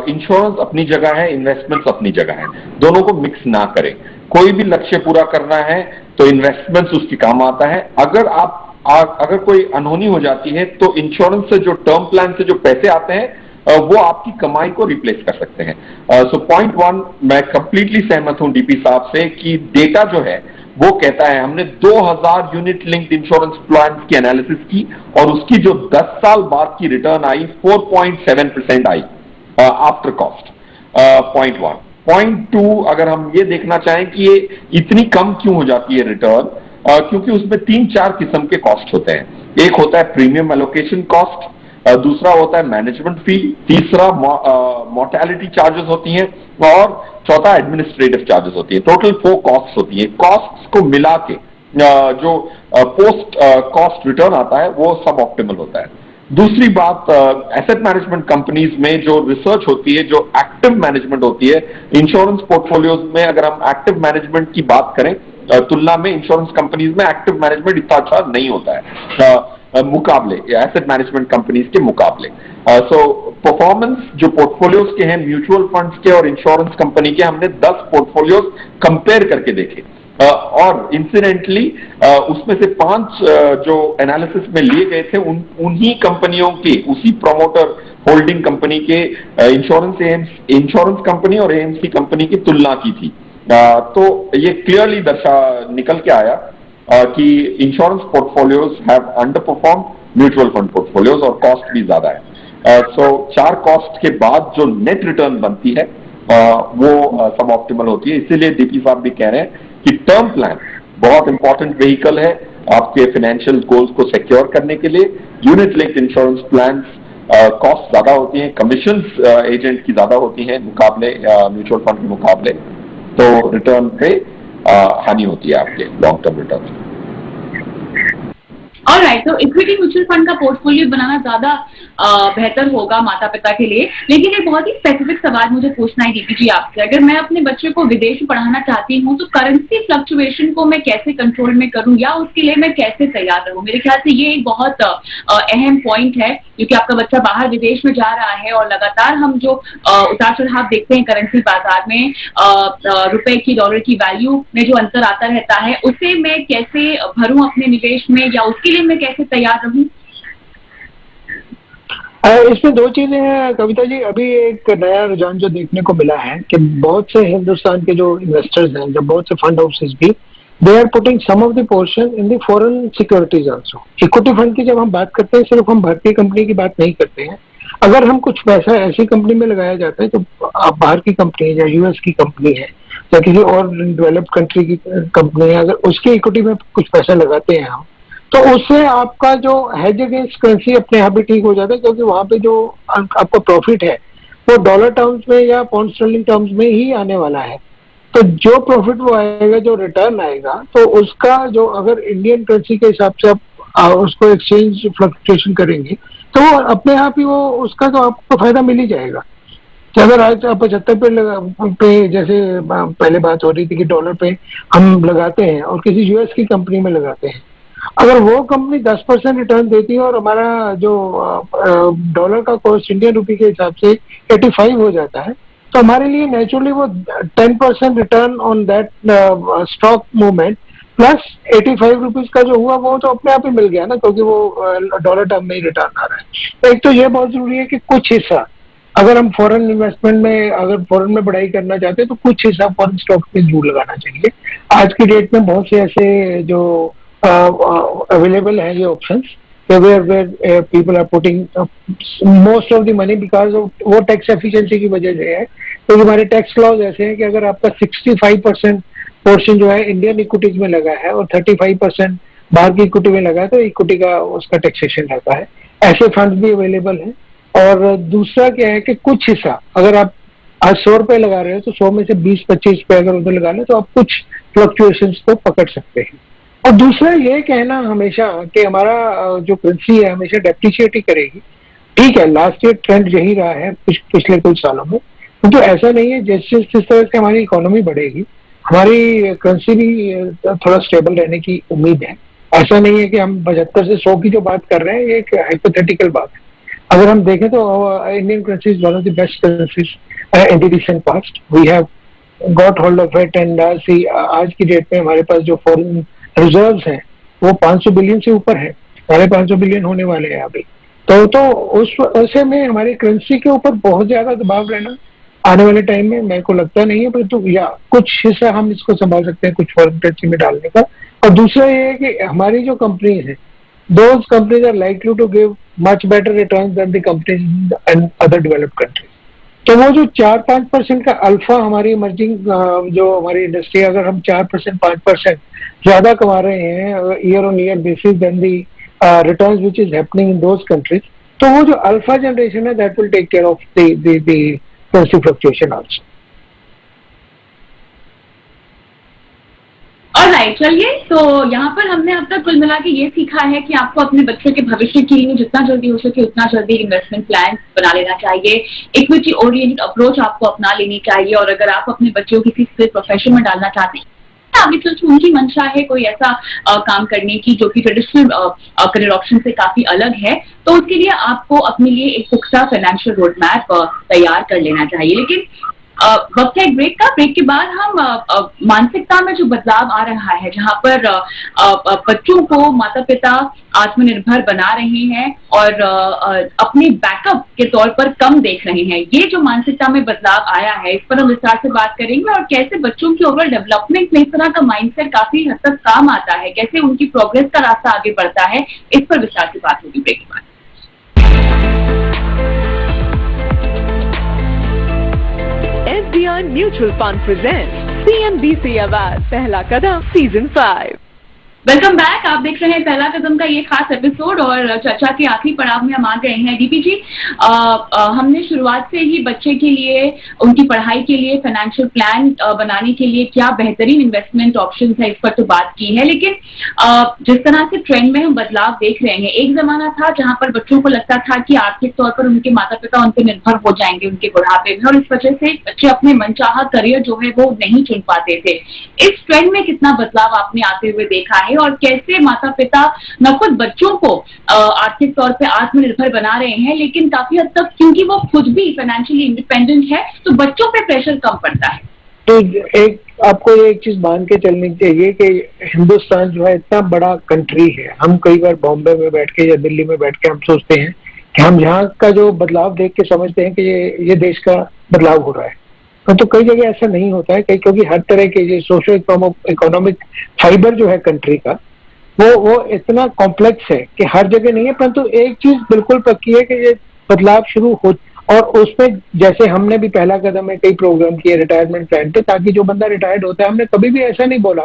इंश्योरेंस अपनी जगह है, इन्वेस्टमेंट्स अपनी जगह है, दोनों को मिक्स ना करें। कोई भी लक्ष्य पूरा करना है तो इन्वेस्टमेंट्स उसके काम आता है। अगर कोई अनहोनी हो जाती है तो इंश्योरेंस से जो टर्म प्लान से जो पैसे आते हैं वो आपकी कमाई को रिप्लेस कर सकते हैं। सो पॉइंट 1, मैं कंप्लीटली सहमत हूं डीपी साहब से कि डेटा जो है वो कहता है, हमने 2000 यूनिट लिंक्ड इंश्योरेंस प्लान की एनालिसिस की और उसकी जो 10 साल बाद की रिटर्न आई 4.7% आई आफ्टर कॉस्ट। पॉइंट 1। पॉइंट 2, अगर हम ये देखना चाहें कि ये इतनी कम क्यों हो जाती है रिटर्न, क्योंकि उसमें 3-4 किस्म के कॉस्ट होते हैं। एक होता है प्रीमियम एलोकेशन कॉस्ट, दूसरा होता है मैनेजमेंट फी, तीसरा मोर्टेलिटी चार्जेस होती हैं और चौथा एडमिनिस्ट्रेटिव चार्जेस होती है। टोटल 4 कॉस्ट होती है। कॉस्ट को मिला के जो पोस्ट कॉस्ट रिटर्न आता है वो सब ऑप्टिमल होता है। दूसरी बात, एसेट मैनेजमेंट कंपनीज में जो रिसर्च होती है, जो एक्टिव मैनेजमेंट होती है इंश्योरेंस पोर्टफोलियोज में, अगर हम एक्टिव मैनेजमेंट की बात करें तुलना में इंश्योरेंस कंपनीज में एक्टिव मैनेजमेंट इतना अच्छा नहीं होता है मुकाबले एसेट मैनेजमेंट कंपनीज के मुकाबले। सो परफॉर्मेंस जो पोर्टफोलियोज के हैं म्यूचुअल फंड्स के और इंश्योरेंस कंपनी के, हमने 10 पोर्टफोलियोज कंपेयर करके देखे और इंसिडेंटली उसमें से 5 जो एनालिसिस में लिए गए थे उन्हीं कंपनियों के, उसी प्रमोटर होल्डिंग कंपनी के इंश्योरेंस कंपनी और एएमसी कंपनी की तुलना की थी। तो ये क्लियरली निकल के आया कि insurance portfolios have under perform mutual fund portfolios और कॉस्ट भी ज्यादा है। सो 4 कॉस्ट के बाद जो नेट रिटर्न बनती है वो सब ऑप्टिमल होती है। इसीलिए डीपी साहब भी कह रहे हैं कि टर्म प्लान बहुत इंपॉर्टेंट व्हीकल है आपके फाइनेंशियल गोल्स को सिक्योर करने के लिए। Unit linked insurance plan cost ज्यादा होती है, कमीशन एजेंट की ज्यादा होती है मुकाबले म्यूचुअल फंड के मुकाबले, तो रिटर्न पे हानि होती है आपके लॉन्ग टर्म रिटर्न। ऑलराइट, तो इक्विटी म्यूचुअल फंड का पोर्टफोलियो बनाना ज्यादा बेहतर होगा माता पिता के लिए। लेकिन एक बहुत ही स्पेसिफिक सवाल मुझे पूछना है दीपी जी आपसे, अगर मैं अपने बच्चे को विदेश में पढ़ाना चाहती हूँ तो करेंसी फ्लक्चुएशन को मैं कैसे कंट्रोल में करूँ या उसके लिए मैं कैसे तैयार रहूँ? मेरे ख्याल से ये एक बहुत अहम पॉइंट है, क्योंकि आपका बच्चा बाहर विदेश में जा रहा है और लगातार हम जो उतार चढ़ाव देखते हैं करेंसी बाजार में, रुपए की डॉलर की वैल्यू में जो अंतर आता रहता है, उसे मैं कैसे भरूं अपने निवेश में या उसके लिए मैं कैसे तैयार रहूं? इसमें 2 चीजें हैं कविता जी। अभी एक नया रुझान जो देखने को मिला है कि बहुत से हिंदुस्तान के जो इन्वेस्टर्स हैं, जो बहुत से फंड हाउसेस भी, they are putting some of the portion in the foreign securities also. Equity fund की जब हम बात करते हैं, सिर्फ हम भारतीय कंपनी की बात नहीं करते हैं। अगर हम कुछ पैसा ऐसी कंपनी में लगाया जाता है, तो आप बाहर की कंपनी या यूएस की कंपनी है या किसी और डेवलप्ड कंट्री की कंपनी है, अगर उसकी इक्विटी में कुछ पैसा लगाते हैं हम, तो उससे आपका जो हेज अगेंस्ट करेंसी अपने आप ही ठीक हो जाता है, क्योंकि वहां पे जो आपका प्रॉफिट है वो डॉलर टर्म्स में या पाउंड स्टर्लिंग टर्म्स में ही आने वाला है। तो जो प्रॉफिट वो आएगा, जो रिटर्न आएगा, तो उसका जो अगर इंडियन करेंसी के हिसाब से आप उसको एक्सचेंज फ्लक्चुएशन करेंगे तो वो अपने आप ही वो उसका तो आपको फायदा मिल ही जाएगा। कि अगर आज आप 75 पे जैसे पहले बात हो रही थी कि डॉलर पे हम लगाते हैं और किसी यूएस की कंपनी में लगाते हैं, अगर वो कंपनी 10% रिटर्न देती है और हमारा जो डॉलर का कॉस्ट इंडियन रुपी के हिसाब से 85 हो जाता है, तो हमारे लिए नेचुरली वो 10% return on that stock movement plus 85 rupees का जो हुआ वो तो अपने आप ही मिल गया ना, क्योंकि वो डॉलर टर्म में ही रिटर्न आ रहा है। एक तो ये बहुत जरूरी है कि कुछ हिस्सा अगर हम फॉरेन इन्वेस्टमेंट में, अगर फॉरेन में पढ़ाई करना चाहते हैं, तो कुछ हिस्सा फॉरेन स्टॉक में जरूर लगाना चाहिए। आज की डेट में बहुत से ऐसे जो अवेलेबल हैं ये options where people are putting most of the money because of वो टैक्स एफिशिएंसी की वजह से है। तो हमारे टैक्स लॉज ऐसे हैं कि अगर आपका 65% पोर्शन जो है इंडियन इक्विटीज में लगा है और 35% बाहर की इक्विटी में लगा है, तो इक्विटी का उसका टैक्सेशन रहता है। ऐसे फंड भी अवेलेबल हैं। और दूसरा क्या है कि कुछ हिस्सा अगर आप आज 100 रुपए लगा रहे हो तो 100 में से 20-25 रुपए अगर उधर लगा लें तो आप कुछ फ्लक्चुएशंस को पकड़ सकते हैं। और दूसरा ये कहना हमेशा कि हमारा जो करेंसी है हमेशा डेप्रिशिएट ही करेगी, ठीक है, लास्ट ईयर ट्रेंड यही रहा है पिछले कुछ सालों में, तो ऐसा नहीं है। जिस तरह से हमारी इकोनॉमी बढ़ेगी हमारी करेंसी भी थोड़ा स्टेबल रहने की उम्मीद है। ऐसा नहीं है कि हम 75 से 100 की जो बात कर रहे हैं ये एक हाइपोथेटिकल बात है। अगर हम देखें तो Indian currency is one of the best currencies in the recent past. We have got hold of it and आज की डेट में हमारे पास जो फॉरेन रिजर्व्स हैं वो 500 बिलियन से ऊपर है, 550 बिलियन होने वाले हैं अभी। तो उस ऐसे में हमारी करेंसी के ऊपर बहुत ज्यादा दबाव रहना आने वाले टाइम में मेरे को लगता नहीं है, परंतु या कुछ हिस्सा हम इसको संभाल सकते हैं कुछ फॉरेन करेंसी में डालने का। और दूसरा ये है कि हमारी जो कंपनीज है, those companies are likely to give much better return than the companies in other developed countries. तो वो जो 4-5% का अल्फा हमारी इमर्जिंग जो हमारी इंडस्ट्री, अगर हम 4% 5% ज्यादा कमा रहे हैं year on year basis than the returns which is happening in those countries, तो वो जो अल्फा जनरेशन है that will take care of the currency fluctuation also. Alright, चलिए, तो यहाँ पर हमने अब तक कुल मिला के ये सीखा है कि आपको अपने बच्चों के भविष्य के लिए जितना जल्दी हो सके उतना जल्दी इन्वेस्टमेंट प्लान बना लेना चाहिए। इक्विटी ओरिएंटेड अप्रोच आपको अपना लेनी चाहिए। और अगर आप अपने बच्चों को किसी प्रोफेशन में डालना चाहते हैं, आगे चल के उनकी मंशा है कोई ऐसा काम करने की जो कि ट्रेडिशनल करियर ऑप्शन से काफी अलग है, तो उसके लिए आपको अपने लिए एक पुख्ता फाइनेंशियल रोड मैप तैयार कर लेना चाहिए। लेकिन वक्त है एक ब्रेक का। ब्रेक के बाद हम मानसिकता में जो बदलाव आ रहा है, जहां पर बच्चों को माता पिता आत्मनिर्भर बना रहे हैं और अपने बैकअप के तौर पर कम देख रहे हैं, ये जो मानसिकता में बदलाव आया है, इस पर हम विस्तार से बात करेंगे और कैसे बच्चों की ओवरऑल डेवलपमेंट में इस तरह का माइंडसेट काफी हद तक काम आता है, कैसे उनकी प्रोग्रेस का रास्ता आगे बढ़ता है, इस पर विस्तार से बात होगी ब्रेक के बाद। SBI Mutual Fund presents CNBC award पहला कदम सीजन 5। Welcome back. आप देख रहे हैं पहला कदम का ये खास एपिसोड और चर्चा के आखिरी पड़ाव में हम आ गए हैं। डीपी जी, हमने शुरुआत से ही बच्चे के लिए, उनकी पढ़ाई के लिए फाइनेंशियल प्लान बनाने के लिए क्या बेहतरीन इन्वेस्टमेंट ऑप्शंस है, इस पर तो बात की है। लेकिन जिस तरह से ट्रेंड में हम बदलाव देख रहे हैं, एक जमाना था जहां पर बच्चों को लगता था कि आर्थिक तौर पर उनके माता पिता उन पर निर्भर हो जाएंगे उनके बुढ़ापे में, और इस वजह से बच्चे अपने मनचाहा करियर जो है वो नहीं चुन पाते थे। इस ट्रेंड में कितना बदलाव आपने आते हुए देखा है और कैसे माता पिता न खुद बच्चों को आर्थिक तौर पे आत्मनिर्भर बना रहे हैं, लेकिन काफी हद तक क्योंकि वो खुद भी फाइनेंशियली इंडिपेंडेंट है तो बच्चों पे प्रेशर कम पड़ता है। तो एक आपको ये एक चीज मान के चलनी चाहिए कि हिंदुस्तान जो है इतना बड़ा कंट्री है। हम कई बार बॉम्बे में बैठ के या दिल्ली में बैठ के हम सोचते हैं कि हम यहाँ का जो बदलाव देख के समझते हैं कि ये देश का बदलाव हो रहा है, तो कई जगह ऐसा नहीं होता है। क्योंकि हर तरह के ये सोशो इकोनॉमिक फाइबर जो है कंट्री का वो इतना कॉम्प्लेक्स है कि हर जगह नहीं है। परंतु एक चीज बिल्कुल पक्की है कि ये बदलाव शुरू हो, और उसमें जैसे हमने भी पहला कदम में कई प्रोग्राम किए रिटायरमेंट प्लान के, ताकि जो बंदा रिटायर्ड होता है, हमने कभी भी ऐसा नहीं बोला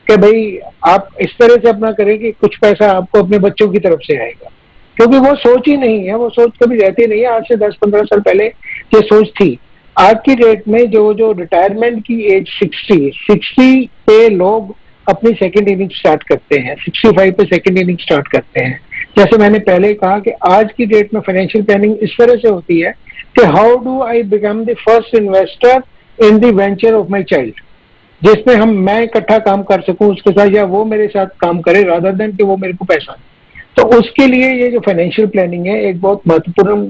कि भाई आप इस तरह से अपना करें कि कुछ पैसा आपको अपने बच्चों की तरफ से आएगा, क्योंकि वो सोच ही नहीं है, वो सोच कभी रहती नहीं है। आज से 10-15 साल पहले ये सोच थी। आज की डेट में जो रिटायरमेंट की एज 60 पे लोग अपनी सेकंड इनिंग स्टार्ट करते हैं, 65 पे सेकंड इनिंग स्टार्ट करते हैं। जैसे मैंने पहले कहा कि आज की डेट में फाइनेंशियल प्लानिंग इस तरह से होती है कि how do I become the first investor in the venture of my child, जिसमें मैं इकट्ठा काम कर सकूं उसके साथ या वो मेरे साथ काम करे, रादर देन कि वो मेरे को पैसा। तो उसके लिए ये जो फाइनेंशियल प्लानिंग है एक बहुत महत्वपूर्ण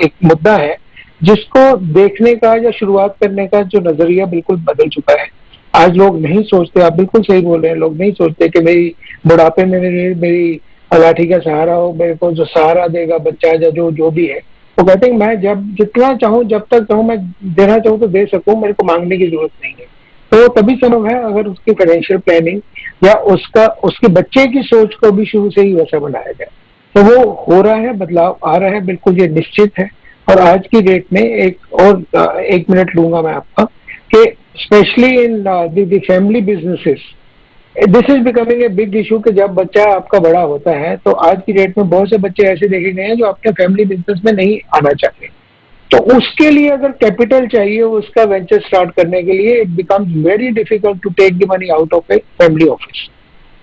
एक मुद्दा है, जिसको देखने का या शुरुआत करने का जो नजरिया बिल्कुल बदल चुका है। आज लोग नहीं सोचते, आप बिल्कुल सही बोल रहे हैं, लोग नहीं सोचते कि मेरी बुढ़ापे में मेरी लाठी का सहारा हो, मेरे को जो सहारा देगा बच्चा या जो भी है। वो कहते हैं मैं जब जितना चाहूँ जब तक चाहूँ मैं देना चाहूँ तो दे सकूँ, मेरे को मांगने की जरूरत नहीं है। तो तभी संभव है अगर उसकी फाइनेंशियल प्लानिंग या उसके बच्चे की सोच को भी शुरू से ही वैसा बनाया जाए। तो वो हो रहा है, बदलाव आ रहा है, बिल्कुल ये निश्चित है। और आज की डेट में एक मिनट लूंगा मैं आपका कि specially in the family businesses this is becoming a big issue कि जब बच्चा आपका बड़ा होता है तो आज की डेट में बहुत से बच्चे ऐसे देखे गए हैं जो अपने फैमिली बिजनेस में नहीं आना चाहते। तो उसके लिए अगर कैपिटल चाहिए उसका वेंचर स्टार्ट करने के लिए, it becomes very difficult to take the money out of a family office.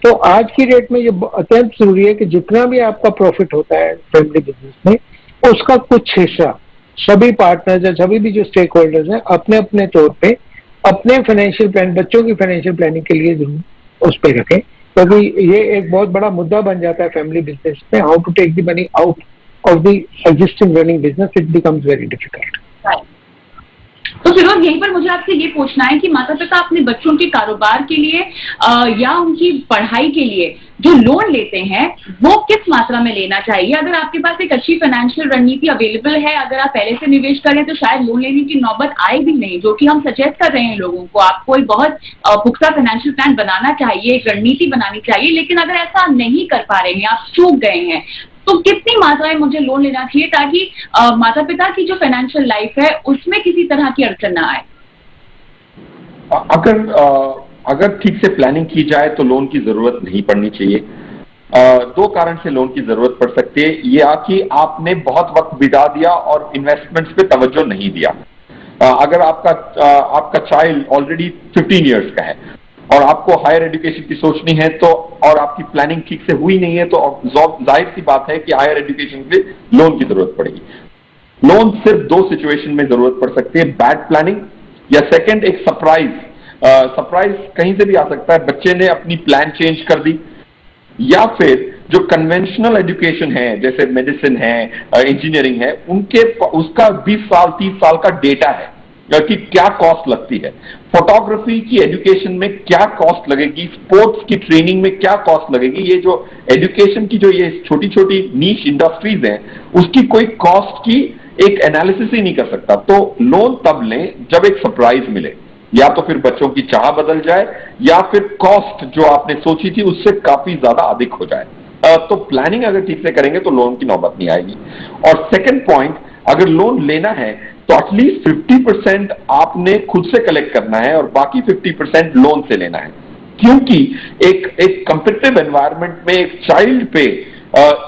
तो आज की डेट में ये अत्यंत जरूरी है कि जितना भी आपका प्रॉफिट होता है फैमिली बिजनेस में, उसका कुछ हिस्सा सभी पार्टनर्स या सभी भी जो स्टेक होल्डर्स हैं अपने अपने तौर पे अपने फाइनेंशियल प्लान, बच्चों की फाइनेंशियल प्लानिंग के लिए जरूर उस पर रखें, क्योंकि ये एक बहुत बड़ा मुद्दा बन जाता है फैमिली बिजनेस में। How to take the money out of the existing running business, it becomes very difficult. तो फिरोज, यहीं पर मुझे आपसे ये पूछना है कि माता पिता अपने बच्चों के कारोबार के लिए या उनकी पढ़ाई के लिए जो लोन लेते हैं वो किस मात्रा में लेना चाहिए? अगर आपके पास एक अच्छी फाइनेंशियल रणनीति अवेलेबल है, अगर आप पहले से निवेश करें तो शायद लोन लेने की नौबत आए भी नहीं, जो कि हम सजेस्ट कर रहे हैं लोगों को। आपको एक बहुत पुख्ता फाइनेंशियल प्लान बनाना चाहिए, एक रणनीति बनानी चाहिए। लेकिन अगर ऐसा नहीं कर पा रहे हैं, आप चूक गए हैं, तो कितनी मात्रा में मुझे लोन लेना चाहिए ताकि माता पिता की जो फाइनेंशियल लाइफ है उसमें किसी तरह की अड़चन ना आए? अगर ठीक से प्लानिंग की जाए तो लोन की जरूरत नहीं पड़नी चाहिए। दो कारण से लोन की जरूरत पड़ सकती है। यह कि आपने बहुत वक्त बिता दिया और इन्वेस्टमेंट्स पे तवज्जो नहीं दिया। अगर आपका चाइल्ड ऑलरेडी 15 इयर्स का है और आपको हायर एजुकेशन की सोचनी है तो, और आपकी प्लानिंग ठीक से हुई नहीं है, तो जाहिर सी बात है कि हायर एजुकेशन के लिए लोन की जरूरत पड़ेगी। लोन सिर्फ दो सिचुएशन में जरूरत पड़ सकती है, बैड प्लानिंग या सेकंड एक सरप्राइज कहीं से भी आ सकता है। बच्चे ने अपनी प्लान चेंज कर दी, या फिर जो कन्वेंशनल एजुकेशन है जैसे मेडिसिन है, इंजीनियरिंग है, उसका 20 साल 30 साल का डेटा है कि क्या कॉस्ट लगती है, फोटोग्राफी की एजुकेशन में क्या कॉस्ट लगेगी, स्पोर्ट्स की ट्रेनिंग में क्या कॉस्ट लगेगी। ये जो एजुकेशन की जो ये छोटी छोटी नीश इंडस्ट्रीज हैं, उसकी कोई कॉस्ट की एक एनालिसिस ही नहीं कर सकता। तो लोन तब लें जब एक सरप्राइज मिले, या तो फिर बच्चों की चाह बदल जाए, या फिर कॉस्ट जो आपने सोची थी उससे काफी ज्यादा अधिक हो जाए। तो प्लानिंग अगर ठीक से करेंगे तो लोन की नौबत नहीं आएगी। और सेकंड पॉइंट, अगर लोन लेना है तो एटलीस्ट 50% आपने खुद से कलेक्ट करना है और बाकी 50% लोन से लेना है। क्योंकि एक कंपिटिटिव एनवायरनमेंट में एक चाइल्ड पे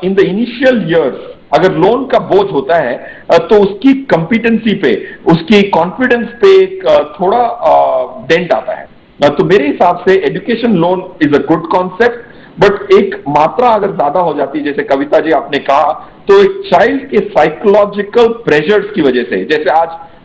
इन द इनिशियल ईयर्स अगर लोन का बोझ होता है तो उसकी कंपिटेंसी पे, उसकी कॉन्फिडेंस पे एक थोड़ा डेंट आता है। तो मेरे हिसाब से education loan is a good concept, but एक मात्रा अगर ज्यादा हो जाती है, जैसे कविता जी आपने कहा, तो एक चाइल्ड के साइकोलॉजिकल प्रेशर्स की वजह से, जैसे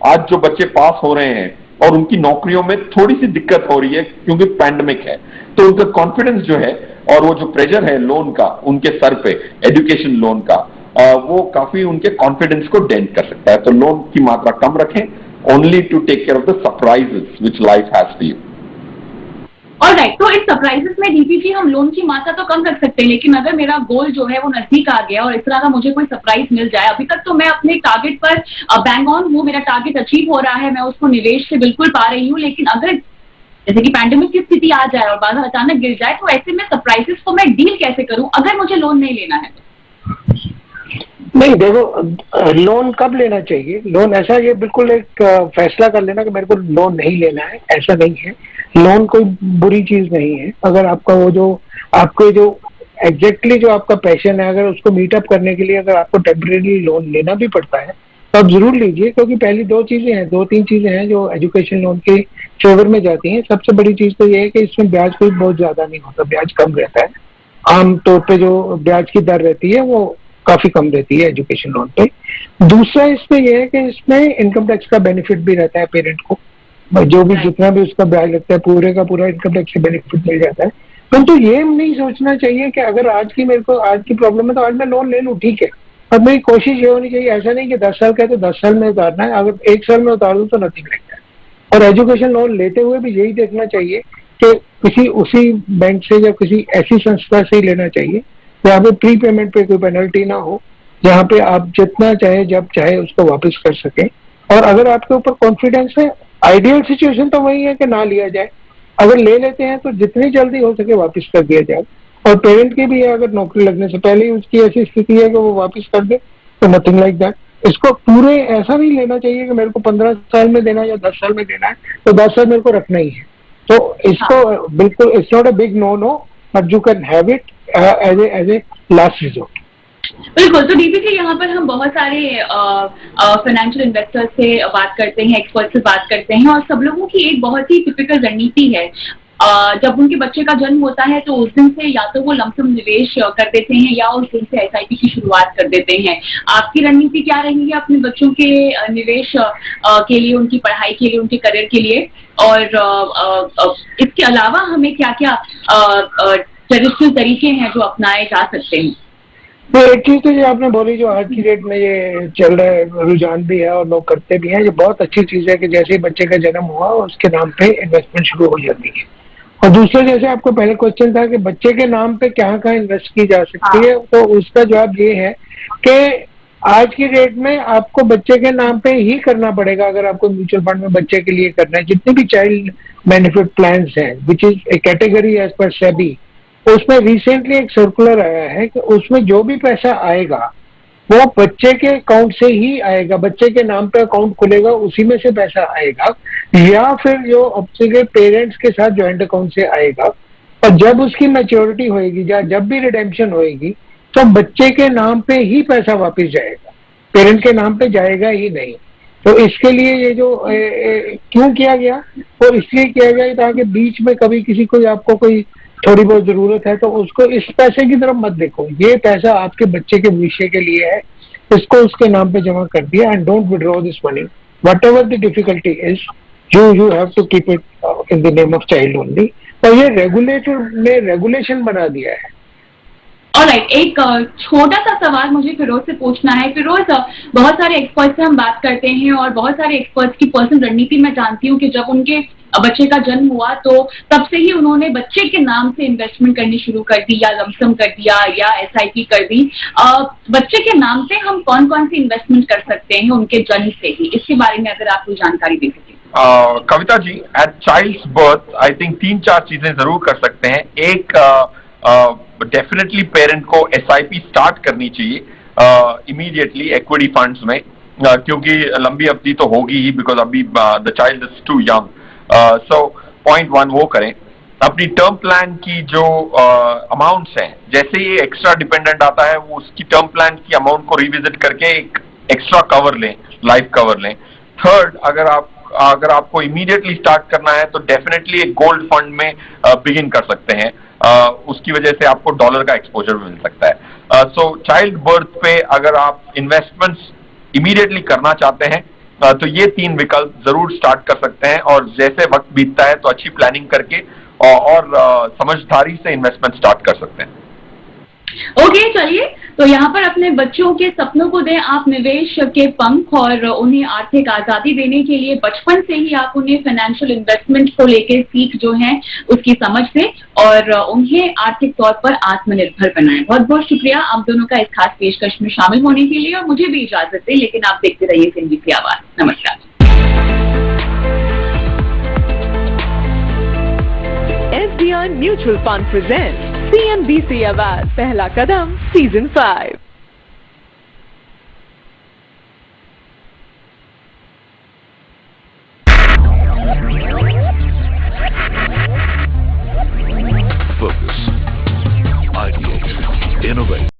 आज जो बच्चे पास हो रहे हैं और उनकी नौकरियों में थोड़ी सी दिक्कत हो रही है क्योंकि पैंडेमिक है, तो उनका कॉन्फिडेंस जो है और वो जो प्रेशर है लोन का उनके सर पे, एजुकेशन लोन का, वो काफी उनके कॉन्फिडेंस को डेंट कर सकता है। तो लोन की मात्रा कम रखें, only to take care of the surprises which life has for you. Alright, तो इस सरप्राइजेस में डीपी जी हम लोन की मात्रा तो कम रख सकते हैं, लेकिन अगर मेरा गोल जो है वो नजदीक आ गया और इस तरह का मुझे कोई सरप्राइज मिल जाए, अभी तक तो मैं अपने टारगेट पर बैंग ऑन हूँ, मेरा टारगेट अचीव हो रहा है, मैं उसको निवेश से बिल्कुल पा रही हूँ, लेकिन अगर जैसे कि पैंडेमिक की स्थिति आ जाए और बाजार अचानक गिर जाए, तो ऐसे में सरप्राइजेस को मैं डील कैसे करूं अगर मुझे लोन नहीं लेना है? नहीं, देखो, लोन कब लेना चाहिए, लोन ऐसा ये बिल्कुल एक फैसला कर लेना कि मेरे को लोन नहीं लेना है, ऐसा नहीं है। लोन कोई बुरी चीज नहीं है। अगर आपका वो जो आपके जो एग्जैक्टली जो आपका पैशन है, अगर उसको मीटअप करने के लिए अगर आपको टेम्परेरी लोन लेना भी पड़ता है तो आप जरूर लीजिए, क्योंकि पहली दो तीन चीजें हैं जो एजुकेशन लोन के फेवर में जाती हैं। सबसे बड़ी चीज तो ये है कि इसमें ब्याज कोई बहुत ज्यादा नहीं होता, ब्याज कम रहता है। आम तौर पे जो ब्याज की दर रहती है वो काफी कम रहती है एजुकेशन लोन पे। दूसरा इसमें यह है कि इसमें इनकम टैक्स का बेनिफिट भी रहता है पेरेंट को, जो भी जितना भी उसका ब्याज लगता है पूरे का पूरा इनकम टैक्स से बेनिफिट मिल जाता है। परंतु ये नहीं सोचना चाहिए कि अगर मेरे को आज की प्रॉब्लम है तो आज मैं लोन ले लूँ, ठीक है, और मेरी कोशिश ये होनी चाहिए, ऐसा नहीं कि 10 साल का है तो 10 साल में उतारना है, अगर 1 साल में उतार दूं तो नथिंग लगता है। और एजुकेशन लोन लेते हुए भी यही देखना चाहिए कि किसी उसी बैंक से या किसी ऐसी संस्था से ही लेना चाहिए जहाँ पे प्री पेमेंट पे कोई पेनल्टी ना हो, जहाँ पे आप जितना चाहे जब चाहे उसको वापस कर सकें। और अगर आपके ऊपर कॉन्फिडेंस है, आइडियल सिचुएशन तो वही है कि ना लिया जाए, अगर ले लेते हैं तो जितनी जल्दी हो सके वापस कर दिया जाए। और पेरेंट की भी है, अगर नौकरी लगने से पहले ही उसकी ऐसी स्थिति है कि वो वापस कर दे तो नथिंग लाइक दैट। इसको पूरे ऐसा नहीं लेना चाहिए कि मेरे को 15 साल में देना है या 10 साल में देना है, तो 10 साल मेरे को रखना ही है। तो इसको बिल्कुल, it's not a big no, but you can have it as a last resort. बिल्कुल। तो डीपी जी, यहाँ पर हम बहुत सारे फाइनेंशियल इन्वेस्टर्स से बात करते हैं, एक्सपर्ट से बात करते हैं, और सब लोगों की एक बहुत ही टिपिकल रणनीति है, जब उनके बच्चे का जन्म होता है तो उस दिन से या तो वो लमसम निवेश कर देते हैं या उस दिन से एसआईपी की शुरुआत कर देते हैं। आपकी रणनीति क्या रहेगी अपने बच्चों के निवेश के लिए, उनकी पढ़ाई के लिए, उनके करियर के लिए? और इसके अलावा हमें क्या क्या ट्रेडिशनल तरीके हैं जो अपनाए जा सकते हैं? तो एक चीज तो ये आपने बोली, जो आज की डेट में ये चल रहा है, रुझान भी है और लोग करते भी हैं, ये बहुत अच्छी चीज है कि जैसे ही बच्चे का जन्म हुआ उसके नाम पे इन्वेस्टमेंट शुरू हो जाती है। और दूसरा, जैसे आपको पहले क्वेश्चन था कि बच्चे के नाम पे कहाँ कहाँ इन्वेस्ट की जा सकती है, तो उसका जवाब ये है कि आज की डेट में आपको बच्चे के नाम पे ही करना पड़ेगा अगर आपको म्यूचुअल फंड में बच्चे के लिए करना है। जितने भी चाइल्ड बेनिफिट प्लान हैं, which is a category as per SEBI, उसमें रिसेंटली एक सर्कुलर आया है कि उसमें जो भी पैसा आएगा वो बच्चे के अकाउंट से ही आएगा, बच्चे के नाम पे अकाउंट खुलेगा, उसी में से पैसा आएगा, या फिर जो उसके पेरेंट्स के साथ ज्वाइंट अकाउंट से आएगा। और जब उसकी मैच्योरिटी होएगी या जब भी रिडेम्पशन होएगी तो बच्चे के नाम पे ही पैसा वापस जाएगा, पेरेंट के नाम पे जाएगा ही नहीं। तो इसके लिए ये जो क्यों किया गया, वो इसलिए किया गया ताकि बीच में कभी किसी को आपको कोई थोड़ी बहुत जरूरत है तो उसको इस पैसे की तरफ मत देखो, ये पैसा आपके बच्चे के भविष्य के लिए है, इसको उसके नाम पे जमा कर दिया, and don't withdraw this money whatever the difficulty is, you have to keep it in the name of child only. और ये रेगुलेटर ने रेगुलेशन बना दिया है ऑलराइट, एक छोटा सा सवाल मुझे फिरोज से पूछना है। फिरोज, बहुत सारे एक्सपर्ट से हम बात करते हैं और बहुत सारे एक्सपर्ट्स की पर्सनल रणनीति मैं जानती हूँ कि जब उनके बच्चे का जन्म हुआ तो तब से ही उन्होंने बच्चे के नाम से इन्वेस्टमेंट करनी शुरू कर दी, या लमसम कर दिया, या SIP कर दी। बच्चे के नाम से हम कौन कौन सी इन्वेस्टमेंट कर सकते हैं उनके जन्म से ही? इसके बारे में अगर आप कोई जानकारी दे सकें। Kavita ji, at child's birth I think 3-4 चीजें जरूर कर सकते हैं। एक, डेफिनेटली पेरेंट को SIP स्टार्ट करनी चाहिए इमीडिएटली इक्विटी फंड्स में, क्योंकि लंबी अवधि तो होगी ही, बिकॉज अभी the child is too young. So point 1 वो करें। अपनी टर्म प्लान की जो अमाउंट्स हैं, जैसे ही एक्स्ट्रा डिपेंडेंट आता है वो उसकी टर्म प्लान की अमाउंट को रिविजिट करके एक एक्स्ट्रा कवर लें, लाइफ कवर लें। थर्ड, अगर आपको इमीडिएटली स्टार्ट करना है तो डेफिनेटली एक गोल्ड फंड में बिगिन कर सकते हैं। उसकी वजह से आपको डॉलर का एक्सपोजर मिल सकता है। सो चाइल्ड बर्थ पे अगर आप इन्वेस्टमेंट्स इमीडिएटली करना चाहते हैं तो ये 3 विकल्प जरूर स्टार्ट कर सकते हैं, और जैसे वक्त बीतता है तो अच्छी प्लानिंग करके और समझदारी से इन्वेस्टमेंट स्टार्ट कर सकते हैं। ओके, चलिए, तो यहाँ पर अपने बच्चों के सपनों को दें आप निवेश के पंख, और उन्हें आर्थिक आजादी देने के लिए बचपन से ही आप उन्हें फाइनेंशियल इन्वेस्टमेंट को लेकर सीख जो है उसकी समझ से, और उन्हें आर्थिक तौर पर आत्मनिर्भर बनाएं। बहुत बहुत शुक्रिया आप दोनों का इस खास पेशकश में शामिल होने के लिए, और मुझे भी इजाजत दें, लेकिन आप देखते रहिए CNBC आवाज। नमस्कार। SBI Mutual Fund presents CNBC आवाज पहला कदम सीजन 5। Focus. Ideate. Innovate.